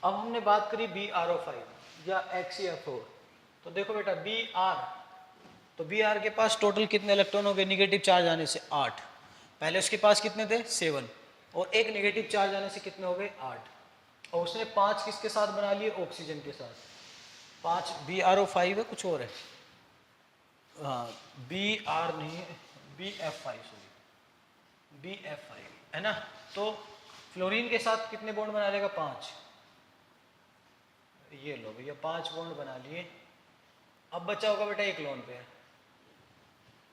अब हमने बात करी BrO5 या XeF4। तो देखो बेटा Br, तो Br के पास टोटल कितने इलेक्ट्रॉन हो गए निगेटिव चार्ज आने से? 8। पहले उसके पास कितने थे? 7, और एक नेगेटिव चार्ज आने से कितने हो गए? 8। और उसने 5 किसके साथ बना लिए? ऑक्सीजन के साथ। 5 BrO5 है, कुछ और है? हाँ बी आर नहीं, B F I, sorry B F I है ना। तो फ्लोरीन के साथ कितने बॉन्ड बना लेगा? 5। ये लो भैया 5 बॉन्ड बना लिए। अब बचा होगा बेटा एक लोन पेयर,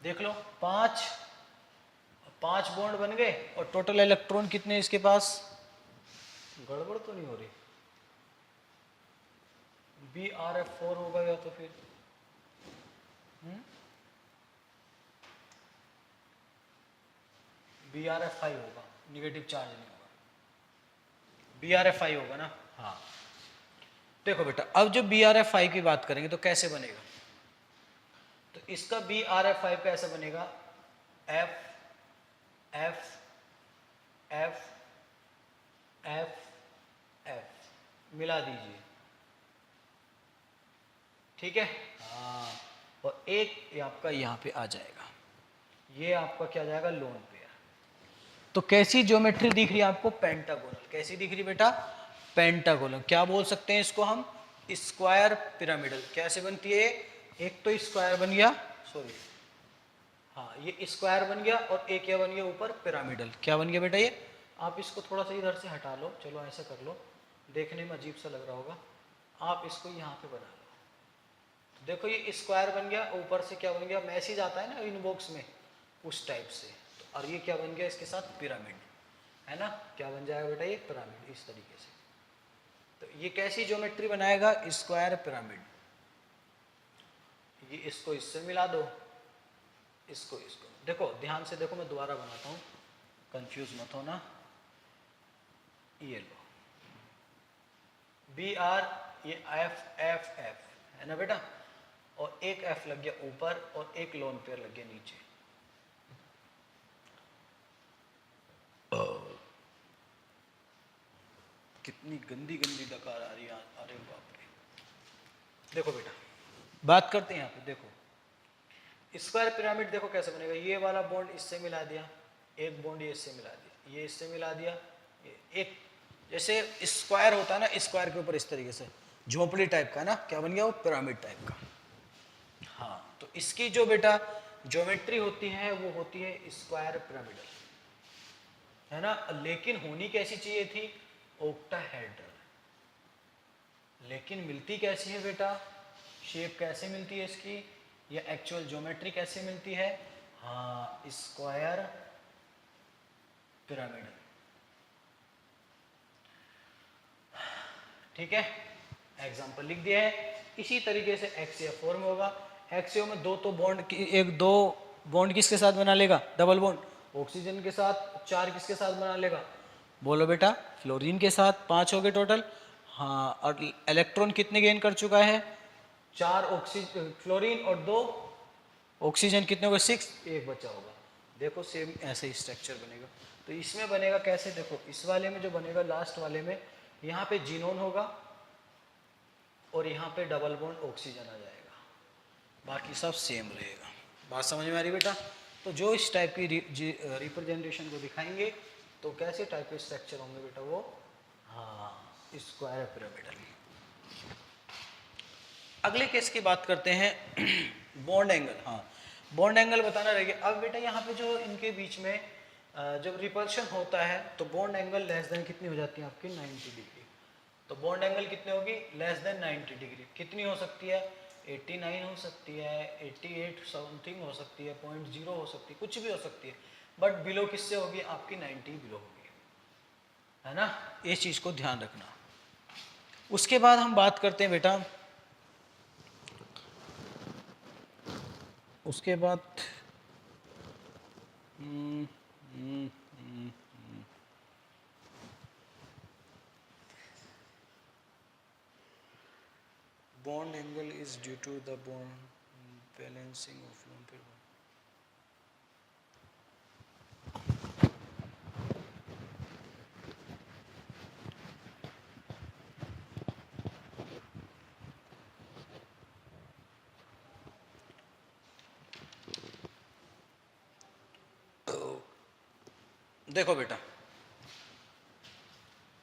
देख लो 5 बॉन्ड बन गए और टोटल इलेक्ट्रॉन कितने इसके पास? गड़बड़ तो नहीं हो रही? बी आर एफ 4 होगा या तो फिर बी आर एफ 5 होगा, निगेटिव चार्ज नहीं होगा, बी आर एफ 5 होगा ना। हाँ देखो बेटा, अब जो बी आर एफ 5 की बात करेंगे तो कैसे बनेगा? तो इसका बी आर एफ 5 कैसे बनेगा? F F F F F मिला दीजिए, ठीक है। हाँ, और एक ये आपका यहाँ पे आ जाएगा, ये आपका क्या जाएगा? Lone pair. तो कैसी ज्योमेट्री दिख रही है आपको? पेंटागोनल। कैसी दिख रही बेटा? पेंटागोनल। क्या बोल सकते हैं इसको हम? Square pyramidal. कैसे बनती है? एक तो स्क्वायर बन गया, सॉरी हाँ ये स्क्वायर बन गया, और एक क्या बन गया ऊपर? पिरामिडल। क्या बन गया बेटा ये? आप इसको थोड़ा सा इधर से हटा लो, चलो ऐसा कर लो, देखने में अजीब सा लग रहा होगा। आप इसको यहाँ पे बना लो, तो देखो ये स्क्वायर बन गया, ऊपर से क्या बन गया? मैसेज आता है ना इनबॉक्स में, उस टाइप से। तो और ये क्या बन गया इसके साथ? पिरामिड, है ना। क्या बन जाएगा बेटा? ये पिरामिड इस तरीके से। तो ये कैसी ज्योमेट्री बनाएगा? Square pyramid. ये इसको इससे मिला दो, इसको देखो ध्यान से देखो, मैं दोबारा बनाता हूँ, कंफ्यूज मत होना। ये लो बी आर, ये एफ एफ एफ है ना बेटा, और एक एफ लग गया ऊपर और एक लोन पेयर लग गया नीचे। कितनी गंदी गंदी डकार आ रही है, अरे बाप रे। देखो बेटा बात करते हैं यहाँ पे, देखो स्क्वायर पिरामिड देखो कैसे बनेगा। ये वाला बॉन्ड इससे मिला दिया, एक बॉन्ड ये इससे मिला दिया, ये इससे मिला दिया, ये एक जैसे स्क्वायर होता है ना, स्क्वायर के ऊपर इस तरीके से झोंपड़ी टाइप का ना, क्या बन गया वो? पिरामिड टाइप का। हाँ तो इसकी जो बेटा ज्योमेट्री होती है वो होती है स्क्वायर पिरामिडल, है ना। लेकिन होनी कैसी चाहिए थी? ओक्टाहेड्रल। लेकिन मिलती कैसी है बेटा? शेप कैसे मिलती है इसकी, या एक्चुअल ज्योमेट्री कैसे मिलती है? हाँ स्क्वायर पिरामिडल, ठीक है। एग्जाम्पल लिख दिया है। इसी तरीके से XCF4 में होगा। XCO में दो तो बॉन्ड, एक दो बॉन्ड किसके साथ बना लेगा? डबल बॉन्ड ऑक्सीजन के साथ। 4 किसके साथ बना लेगा? बोलो बेटा, फ्लोरीन के साथ। 5 हो गए टोटल। हाँ और इलेक्ट्रॉन कितने गेन कर चुका है? 4 ऑक्सीजन फ्लोरीन और 2 ऑक्सीजन, कितने हो गए? 6। एक बचा होगा। देखो सेम ऐसे ही स्ट्रक्चर बनेगा। तो इसमें बनेगा कैसे? देखो इस वाले में जो बनेगा, लास्ट वाले में यहाँ पे जीनोन होगा और यहाँ पे डबल बॉन्ड ऑक्सीजन आ जाएगा, बाकी सब सेम रहेगा। बात समझ में आ रही बेटा? तो जो इस टाइप की रिप्रेजेंटेशन को दिखाएंगे तो कैसे टाइप के स्ट्रक्चर होंगे बेटा वो? हाँ स्क्वायर पिरामिडल। अगले केस की बात करते हैं बॉन्ड एंगल। हाँ बॉन्ड एंगल बताना रह गया। अब बेटा यहाँ पे जो इनके बीच में जब रिपल्शन होता है तो बॉन्ड एंगल लेस देन कितनी हो जाती है आपकी? 90 डिग्री। तो बॉन्ड एंगल कितनी होगी? Less than 90 degree. कितनी हो सकती है? 89 हो सकती है, 88 समथिंग हो सकती है, 0.0 हो सकती है, कुछ भी हो सकती है, बट बिलो किससे होगी? आपकी 90 बिलो होगी, है ना। इस चीज़ को ध्यान रखना। उसके बाद हम बात करते हैं बेटा, उसके बाद bond angle is due to the bond balancing of lone pair bond. देखो बेटा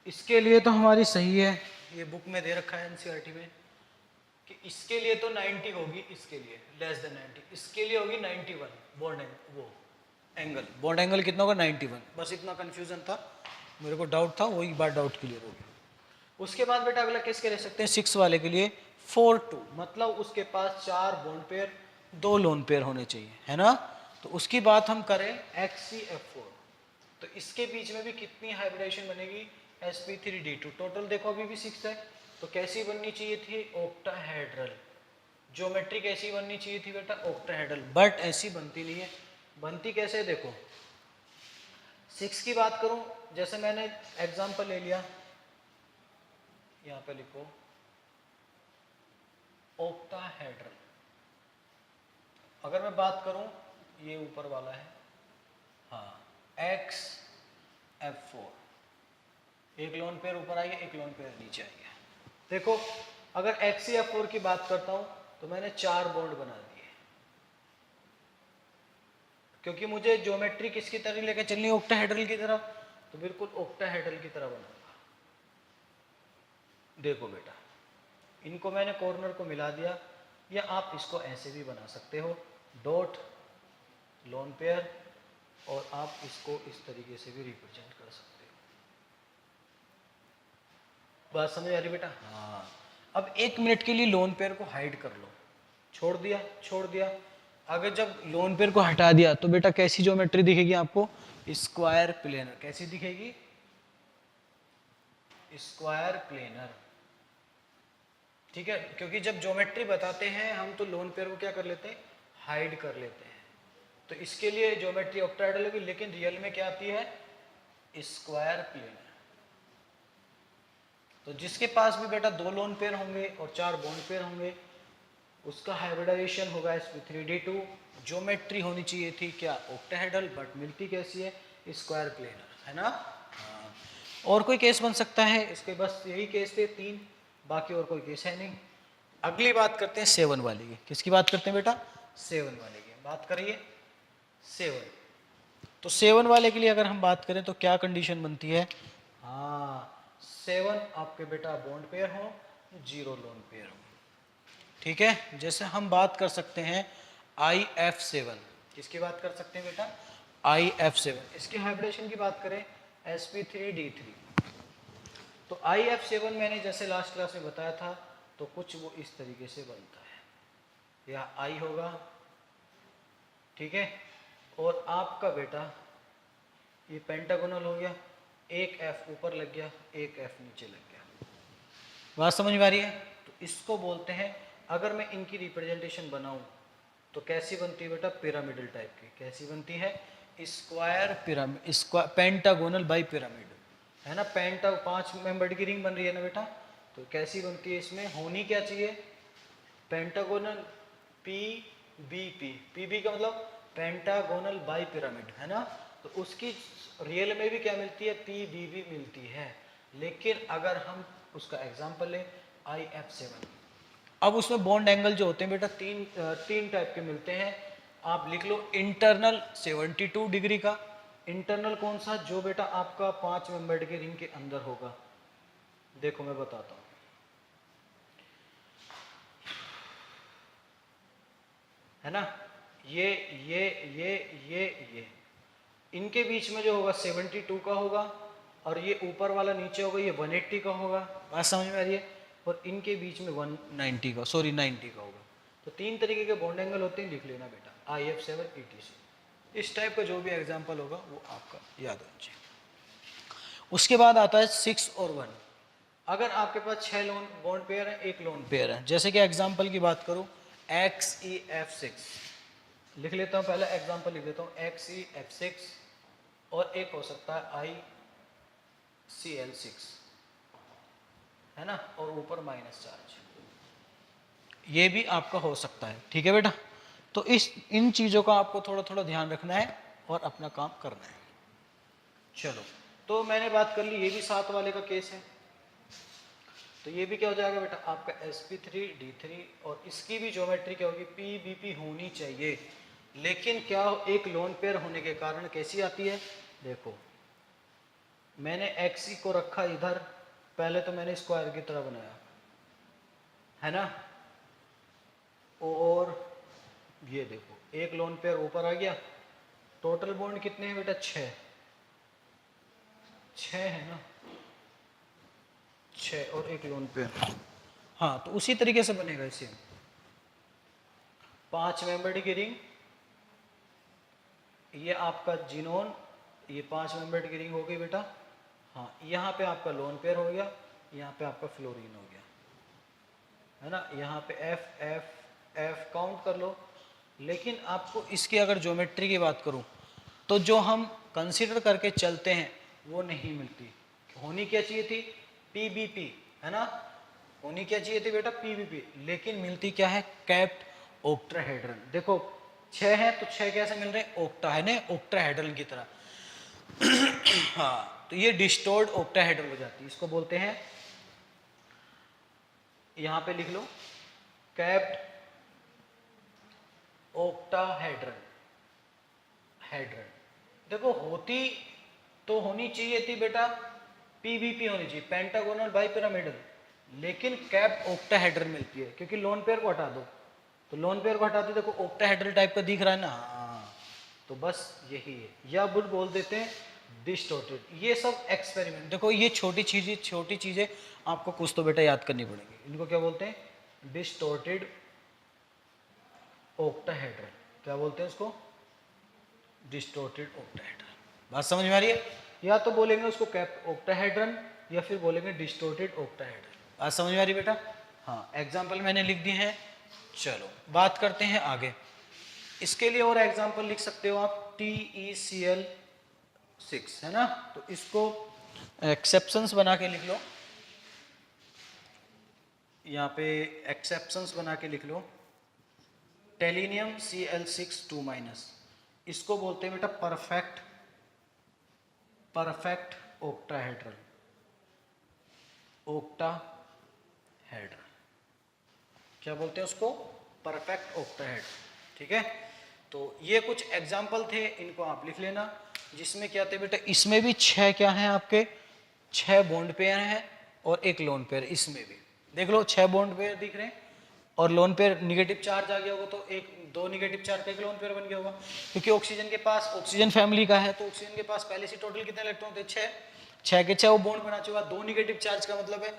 इसके लिए तो हमारी सही है, ये बुक में दे रखा है एनसीईआरटी में। कि इसके लिए तो 90 होगी, इसके लिए लेस देन 90, इसके लिए होगी 91 बॉन्ड वो एंगल, बॉन्ड एंगल कितना होगा 91। बस इतना कंफ्यूजन था, मेरे को डाउट था, वही बात डाउट क्लियर हो गया। उसके बाद बेटा अगला केस क्या ले सकते हैं 6 वाले के लिए 4-2, मतलब उसके पास 4 बॉन्ड पेयर 2 लोन पेयर होने चाहिए, है ना। तो उसकी बात हम करें XCF4, तो इसके बीच में भी कितनी हाइब्रिडेशन बनेगी sp3d2। टोटल देखो अभी भी 6 है, तो कैसी बननी चाहिए थी ऑक्टाहेड्रल, ज्योमेट्री कैसी बननी चाहिए थी बेटा ऑक्टाहेड्रल, बट ऐसी बनती नहीं है। बनती कैसे देखो, 6 की बात करूं, जैसे मैंने एग्जांपल ले लिया, यहाँ पे लिखो ऑक्टाहेड्रल। अगर मैं बात करूं ये ऊपर वाला है, हाँ XF4, एक लोन पेयर ऊपर आई है, एक लोन पेयर नीचे आई है। देखो अगर XCF4 की बात करता हूं तो मैंने 4 बॉन्ड बना दिए, क्योंकि मुझे ज्योमेट्री किसकी तरह लेकर चलनी है ऑक्टाहेड्रल की तरफ, तो बिल्कुल ऑक्टाहेड्रल की तरह बनाऊंगा। देखो बेटा इनको मैंने कॉर्नर को मिला दिया, या आप इसको ऐसे भी बना सकते हो, डॉट लोन पेयर, और आप इसको इस तरीके से भी रिप्रेजेंट कर सकते हो। बात समझ आ रही बेटा? हाँ। अब 1 मिनट के लिए लोन पेयर को हाइड कर लो, छोड़ दिया छोड़ दिया। अगर जब लोन पेयर को हटा दिया तो बेटा कैसी ज्योमेट्री दिखेगी आपको, स्क्वायर प्लेनर। कैसी दिखेगी? स्क्वायर प्लेनर, ठीक है। क्योंकि जब ज्योमेट्री बताते हैं हम तो लोन पेयर को क्या कर लेते हैं, हाइड कर लेते हैं। तो इसके लिए ज्योमेट्री ऑक्टाहेड्रल होगी, लेकिन रियल में क्या आती है, स्क्वायर प्लेनर। तो जिसके पास भी बेटा 2 लोन पेयर होंगे और 4 बॉन्ड पेयर होंगे, उसका हाइब्रिडाइजेशन होगा sp3d2। ज्योमेट्री होनी चाहिए थी क्या ऑक्टाहेड्रल, बट मिलती कैसी है, स्क्वायर प्लेनर, है ना। हाँ। और कोई केस बन सकता है इसके, बस यही केस थे 3, बाकी और कोई केस है नहीं। अगली बात करते हैं 7 वाले की। किसकी बात करते हैं बेटा, 7 वाले की बात करिए। 7, तो 7 वाले के लिए अगर हम बात करें तो क्या कंडीशन बनती है, हाँ 7 आपके बेटा बॉन्ड पेयर हो, 0 लोन पेयर हो, ठीक है। जैसे हम बात कर सकते हैं IF7, किसकी बात कर सकते हैं बेटा, IF7। इसकी हाइब्रिडेशन की बात करें sp3d3, तो IF7 मैंने जैसे लास्ट क्लास में बताया था, तो कुछ वो इस तरीके से बनता है, यह I होगा, ठीक है। और आपका बेटा ये पेंटागोनल हो गया, एक F ऊपर लग गया, एक F नीचे लग गया। बात समझ में आ रही है? तो इसको बोलते हैं, अगर मैं इनकी रिप्रेजेंटेशन बनाऊं तो कैसी बनती है बेटा, पिरामिडल टाइप की। कैसी बनती है, square pyramid, pentagonal by pyramid, है ना। 5 मेंबर्ड की रिंग बन रही है ना बेटा, तो कैसी बनती है, इसमें होनी क्या चाहिए, पेंटागोनल PBP। PB का मतलब पेंटागोनल बाई पिरामिड, है ना। तो उसकी रियल में भी क्या मिलती है, PBB मिलती है। लेकिन अगर हम उसका एग्जांपल लें IF7, अब उसमें बॉन्ड एंगल जो होते हैं बेटा तीन टाइप के मिलते हैं। आप लिख लो इंटरनल 72 डिग्री का, इंटरनल कौन सा, जो बेटा आपका 5 मेंबर्ड के रिंग के अंदर होगा। देखो मैं बताता हूँ, है ना, ये इनके बीच में जो होगा 72 का होगा, और ये ऊपर वाला नीचे होगा ये 180 का होगा। बात समझ में आ रही है? और इनके बीच में 190 का, सॉरी 90 का होगा। तो 3 तरीके के बॉन्ड एंगल होते हैं, लिख लेना बेटा IF7 ETC। इस टाइप का जो भी एग्जाम्पल होगा वो आपका याद होना चाहिए। उसके बाद आता है 6 और 1। अगर आपके पास 6 लोन बॉन्ड पेयर है, एक लोन पेयर है, जैसे कि एग्जाम्पल की बात करूँ XEF6, लिख लेता हूँ, पहले एग्जाम्पल लिख देता हूँ XEF6, और एक हो सकता है ICL6, है ना, और ऊपर माइनस चार्ज, ये भी आपका हो सकता है, ठीक है बेटा। तो इन चीज़ों का आपको थोड़ा थोड़ा ध्यान रखना है और अपना काम करना है। चलो, तो मैंने बात कर ली, ये भी 7 वाले का केस है। तो ये भी क्या हो जाएगा बेटा आपका sp3d3, और इसकी भी ज्योमेट्री क्या होगी, PBP होनी चाहिए। लेकिन क्या एक लोन पेयर होने के कारण कैसी आती है, देखो मैंने XE को रखा इधर, पहले तो मैंने स्क्वायर की तरह बनाया, है ना, और ये देखो एक लोन पेयर ऊपर आ गया। टोटल बॉन्ड कितने हैं बेटा? 6 है ना, 6 और एक लोन पेयर। हाँ तो उसी तरीके से बनेगा इसे। 5 मेंबर्ड की रिंग, ये आपका जीनोन, ये 5 मेंबर्ड की रिंग हो गई बेटा। हाँ यहाँ पे आपका लोन पेयर हो गया, यहाँ पे आपका फ्लोरीन हो गया, है ना। यहाँ पे एफ एफ एफ काउंट कर लो। लेकिन आपको इसकी अगर ज्योमेट्री की बात करूँ तो जो हम कंसीडर करके चलते हैं वो नहीं मिलती। होनी क्या चाहिए थी? पीबीपी, है ना। होनी क्या चाहिए थी बेटा? पीबीपी। लेकिन मिलती क्या है? Kept octahedron. देखो 6 है तो 6 कैसे मिल रहे हैं? ऑक्टा, है ना, ऑक्टाहेड्रन की तरह। हाँ तो ये डिस्टोर्ड ऑक्टाहेड्रल हो जाती है, इसको बोलते हैं, यहां पे लिख लो, कैप्ट ऑक्टाहेड्रन। देखो होती तो होनी चाहिए थी बेटा पीबीपी होनी चाहिए, पेंटागोनल बाइपिरामिडल, लेकिन कैप ऑक्टाहेड्रल मिलती है क्योंकि लोन पेयर को हटा दो। तो लोन पेयर को हटा दो, देखो ऑक्टाहेड्रल टाइप का दिख रहा है ना। हाँ तो बस यही है, या बुड बोल देते हैं डिस्टॉर्टेड। ये सब एक्सपेरिमेंट, देखो ये छोटी चीजें आपको कुछ तो बेटा याद करनी पड़ेगी। इनको क्या बोलते हैं? Distorted octahedral. क्या बोलते हैं उसको? Distorted octahedron. बात समझ में आ रही है? या तो बोलेंगे उसको कैप ऑक्टाहेड्रन या फिर बोलेंगे डिस्टॉर्टेड ऑक्टाहेड्रन। बात समझ में आ रही बेटा? हाँ एग्जाम्पल मैंने लिख दिए हैं। चलो बात करते हैं आगे। इसके लिए और एग्जाम्पल लिख सकते हो आप, TeCl6, है ना। तो इसको एक्सेप्शंस बना के लिख लो, यहाँ पे एक्सेप्शंस बना के लिख लो। टेलिनियम Cl6 2-, इसको बोलते हैं बेटा परफेक्ट ऑक्टाहेड्रल। क्या बोलते हैं उसको? Perfect octahedral. ठीक है, तो ये कुछ एग्जाम्पल थे, इनको आप लिख लेना। जिसमें क्या थे बेटा? इसमें भी 6 क्या हैं आपके? 6 बॉन्ड पेयर हैं और एक लोन पेयर। इसमें भी देख लो 6 बॉन्ड पेयर दिख रहे हैं और लोन पेयर निगेटिव चार्ज आ गया होगा तो एक 2 निगेटिव चार्ज का एक लोन पेयर बन गया होगा। क्योंकि ऑक्सीजन के पास, ऑक्सीजन फैमिली का है तो ऑक्सीजन के पास पहले से टोटल कितने इलेक्ट्रॉन थे? 6 के 6 वो बॉन्ड बना चुका। 2 निगेटिव चार्ज का मतलब है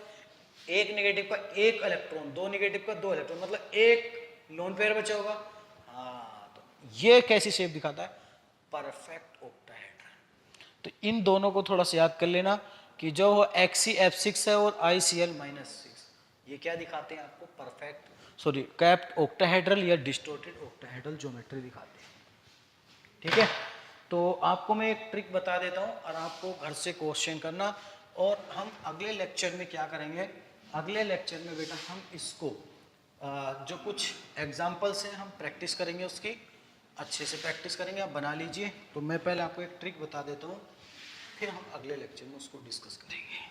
एक निगेटिव का एक इलेक्ट्रॉन, 2 निगेटिव का 2 इलेक्ट्रॉन, मतलब एक लोन पेयर बचा होगा। हाँ तो ये कैसी शेप दिखाता है? Perfect octahedron. तो इन दोनों को थोड़ा सा याद कर लेना कि जो XeF6 है और ICl-6, ये क्या दिखाते हैं आपको? कैप्ट ऑक्टाहेड्रल या डिस्टॉर्टेड ऑक्टाहेड्रल ज्योमेट्री दिखाते हैं। ठीक है, तो आपको मैं एक ट्रिक बता देता हूँ और आपको घर से क्वेश्चन करना। और हम अगले लेक्चर में क्या करेंगे? अगले लेक्चर में बेटा हम इसको जो कुछ एग्जाम्पल्स हैं हम प्रैक्टिस करेंगे, उसकी अच्छे से प्रैक्टिस करेंगे। आप बना लीजिए। तो मैं पहले आपको एक ट्रिक बता देता हूँ, फिर हम अगले लेक्चर में उसको डिस्कस करेंगे।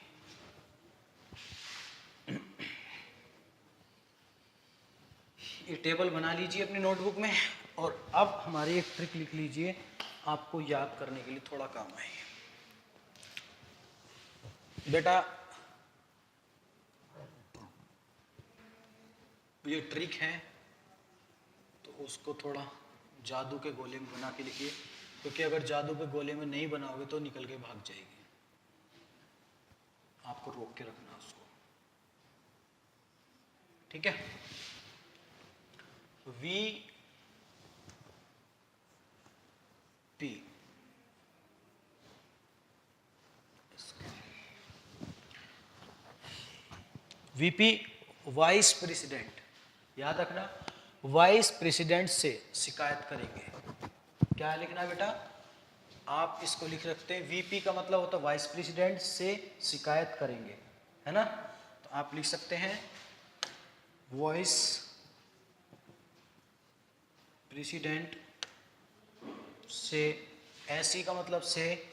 ये टेबल बना लीजिए अपनी नोटबुक में और अब हमारी एक ट्रिक लिख लीजिए, आपको याद करने के लिए थोड़ा काम आएगी बेटा। ये ट्रिक है तो उसको थोड़ा जादू के गोले में बना के लिखिए, क्योंकि अगर जादू के गोले में नहीं बनाओगे तो निकल के भाग जाएगी। आपको रोक के रखना उसको, ठीक है। VP वाइस प्रेसिडेंट, याद रखना, वाइस प्रेसिडेंट से शिकायत करेंगे। क्या लिखना बेटा? आप इसको लिख रखते हैं, VP का मतलब होता है वाइस प्रेसिडेंट से शिकायत करेंगे, है ना। तो आप लिख सकते हैं वाइस प्रेसिडेंट से, SE का मतलब से,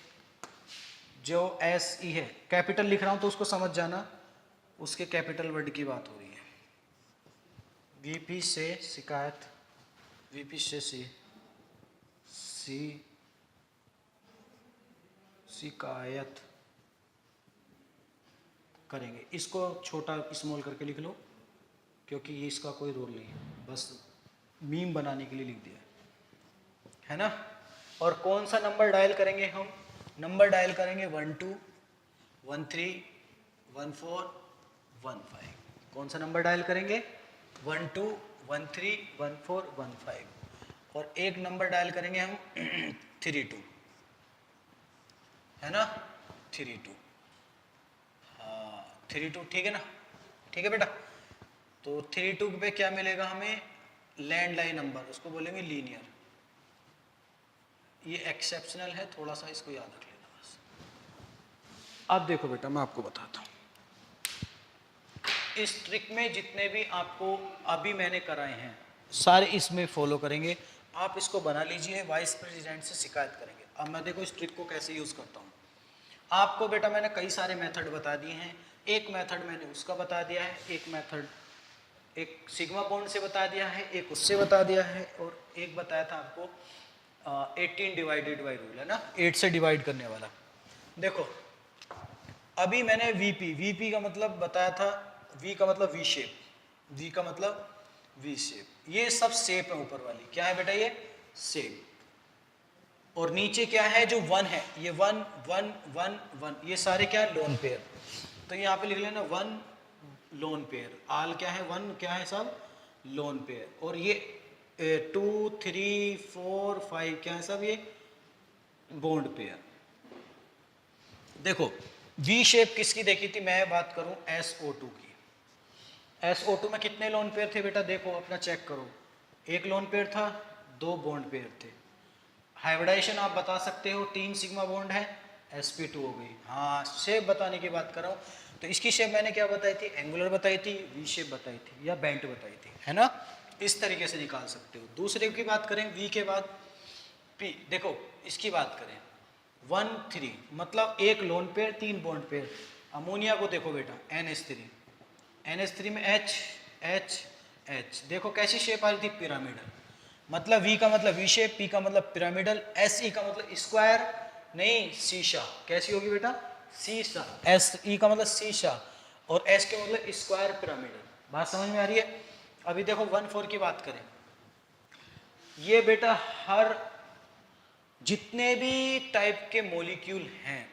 जो SE है कैपिटल लिख रहा हूं तो उसको समझ जाना, उसके कैपिटल वर्ड की बात हो रही है। VP से शिकायत, VP से शिकायत करेंगे। इसको छोटा स्मॉल करके लिख लो क्योंकि ये इसका कोई रोल नहीं है। बस मीम बनाने के लिए लिख दिया है ना। और कौन सा नंबर डायल करेंगे हम, नंबर डायल करेंगे 12 13 14 15। कौन सा नंबर डायल करेंगे 12 13 14 15। और एक नंबर डायल करेंगे हम 32 है ना, 32। हाँ 32 ठीक है ना, ठीक है बेटा। तो 32 पे क्या मिलेगा हमें, लैंडलाइन नंबर, उसको बोलेंगे लीनियर। ये एक्सेप्शनल है, थोड़ा सा इसको याद रख लेना बस। अब देखो बेटा मैं आपको बताता हूँ, इस ट्रिक में जितने भी आपको अभी मैंने कराए हैं सारे इसमें फॉलो करेंगे। आप इसको बना लीजिए, वाइस प्रेसिडेंट से शिकायत करेंगे। अब मैं देखो इस ट्रिक को कैसे यूज करता हूँ। आपको बेटा मैंने कई सारे मेथड बता दिए हैं, एक मेथड मैंने उसका बता दिया है, एक मेथड एक सिग्मा बॉन्ड से बता दिया है, एक उससे बता दिया है, और एक बताया था आपको 18 डिवाइडेड बाई रूल है ना, 8 से डिवाइड करने वाला। देखो अभी मैंने वीपी का मतलब बताया था, वी का मतलब वी शेप, वी का मतलब वी शेप, ये सब शेप है ऊपर वाली, क्या है बेटा ये शेप। और नीचे क्या है जो वन है, ये वन वन वन वन, ये सारे क्या है लोन पेयर। तो यहाँ पे लिख लेना वन लोन पेयर, आल क्या है वन क्या है सब लोन पेयर। और ये 2 3 4 5 क्या है सब ये बॉन्ड पेयर। देखो वी शेप किसकी देखी थी, मैं बात करूं SO2 की। SO2 में कितने लोन पेयर थे बेटा, देखो अपना चेक करो, एक लोन पेयर था, दो बॉन्ड पेयर थे। हाइब्रिडाइजेशन आप बता सकते हो, 3 सिग्मा बॉन्ड है, sp2 हो गई। हाँ शेप बताने की बात कर रहा हूँ, तो इसकी शेप मैंने क्या बताई थी, एंगुलर बताई थी, वी शेप बताई थी, या बेंट बताई थी, है ना। इस तरीके से निकाल सकते हो। दूसरे की बात करें वी के बाद P, देखो इसकी बात करें 1 3 मतलब एक lone pair 3 bond pair. Ammonia को देखो बेटा NH3 में H H H, देखो कैसी शेप आ रही थी पिरामिडल, मतलब V का मतलब वी शेप, P का मतलब पिरामिडल, SE का मतलब स्क्वायर नहीं शीशा, कैसी होगी बेटा शीशा, SE का मतलब शीशा, और S के मतलब स्क्वायर पिरामिडल। बात समझ में आ रही है। अभी देखो 1 4 की बात करें, ये बेटा हर जितने भी टाइप के मॉलिक्यूल हैं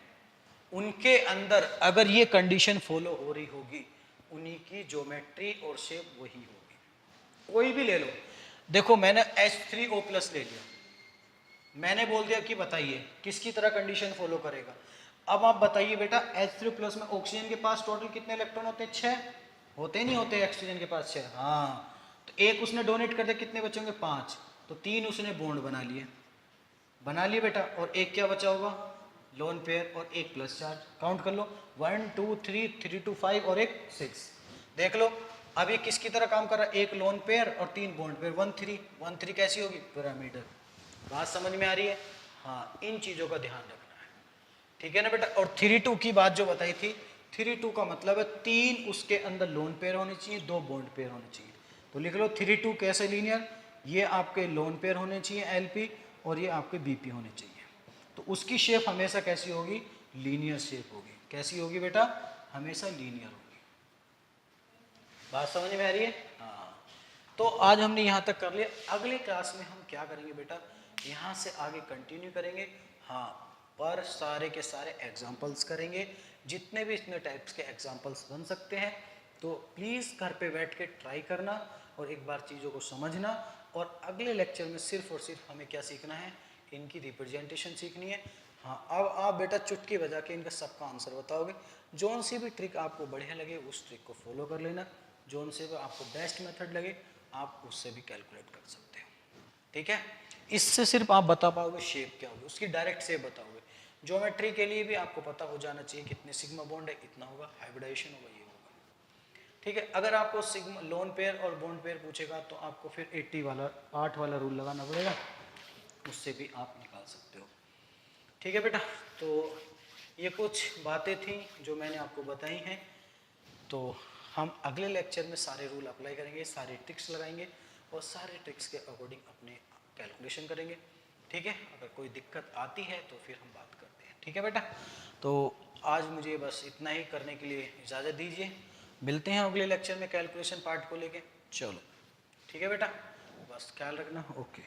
उनके अंदर अगर ये कंडीशन फॉलो हो रही होगी, उन्हीं की ज्योमेट्री और शेप वही होगी। कोई भी ले लो, देखो मैंने H3O+ ले लिया, मैंने बोल दिया कि बताइए किसकी तरह कंडीशन फॉलो करेगा। अब आप बताइए बेटा H3+ में ऑक्सीजन के पास टोटल कितने इलेक्ट्रॉन होते हैं, 6 होते नहीं होते, ऑक्सीजन के पास 6। हाँ तो एक उसने डोनेट कर दिया, कितने बचेंगे 5, तो 3 उसने बॉन्ड बना लिए बेटा, और एक क्या बचा होगा लोन पेयर, और एक प्लस चार्ज। काउंट कर लो 1 2 3 3 2 5 और एक 6। देख लो अब ये किसकी तरह काम कर रहा है, एक लोन पेयर और 3 बॉन्ड पेयर, 1 3 कैसी होगी पिरामिडल। बात समझ में आ रही है। हाँ इन चीजों का ध्यान रखना है, ठीक है ना बेटा। और 3 2 की बात जो बताई थी, 3 2 का मतलब है 3 उसके अंदर लोन पेयर होने चाहिए, 2 बॉन्ड पेयर होने चाहिए। तो लिख लो 3 2 कैसे लीनियर, ये आपके लोन पेयर होने चाहिए LP, और ये आपके BP होने चाहिए। तो उसकी शेप हमेशा कैसी होगी, लीनियर शेप होगी। कैसी होगी बेटा, हमेशा लीनियर होगी। बात समझ में आ रही है। हाँ तो आज हमने यहाँ तक कर लिया, अगले क्लास में हम क्या करेंगे बेटा, यहाँ से आगे कंटिन्यू करेंगे। हाँ पर सारे के सारे एग्जाम्पल्स करेंगे, जितने भी इतने टाइप्स के एग्जाम्पल्स बन सकते हैं। तो प्लीज़ घर पे बैठ के ट्राई करना और एक बार चीज़ों को समझना। और अगले लेक्चर में सिर्फ और सिर्फ हमें क्या सीखना है, इनकी रिप्रेजेंटेशन सीखनी है। हाँ अब आप बेटा चुटकी बजा के इनका सबका आंसर बताओगे। जोन सी भी ट्रिक आपको बढ़िया लगे उस ट्रिक को फॉलो कर लेना, जोन से भी आपको बेस्ट मेथड लगे आप उससे भी कैलकुलेट कर सकते हो, ठीक है। इससे सिर्फ आप बता पाओगे शेप क्या होगी, उसकी डायरेक्ट शेप बताओगे। ज्योमेट्री के लिए भी आपको पता हो जाना चाहिए कितने सिग्मा बॉन्ड है, इतना होगा, हाइब्रिडाइजेशन होगा, ये होगा, ठीक है। अगर आपको सिग्मा लोन पेयर और बॉन्ड पेयर पूछेगा तो आपको फिर 80 वाला 8 वाला रूल लगाना पड़ेगा, उससे भी आप निकाल सकते हो, ठीक है बेटा। तो ये कुछ बातें थी जो मैंने आपको बताई हैं। तो हम अगले लेक्चर में सारे रूल अप्लाई करेंगे, सारे ट्रिक्स लगाएंगे और सारे ट्रिक्स के अकॉर्डिंग अपने कैलकुलेशन करेंगे, ठीक है। अगर कोई दिक्कत आती है तो फिर हम बात करते हैं, ठीक है बेटा। तो आज मुझे बस इतना ही करने के लिए इजाज़त दीजिए, मिलते हैं अगले लेक्चर में कैलकुलेशन पार्ट को लेके, चलो। ठीक है बेटा, बस ख्याल रखना। ओके।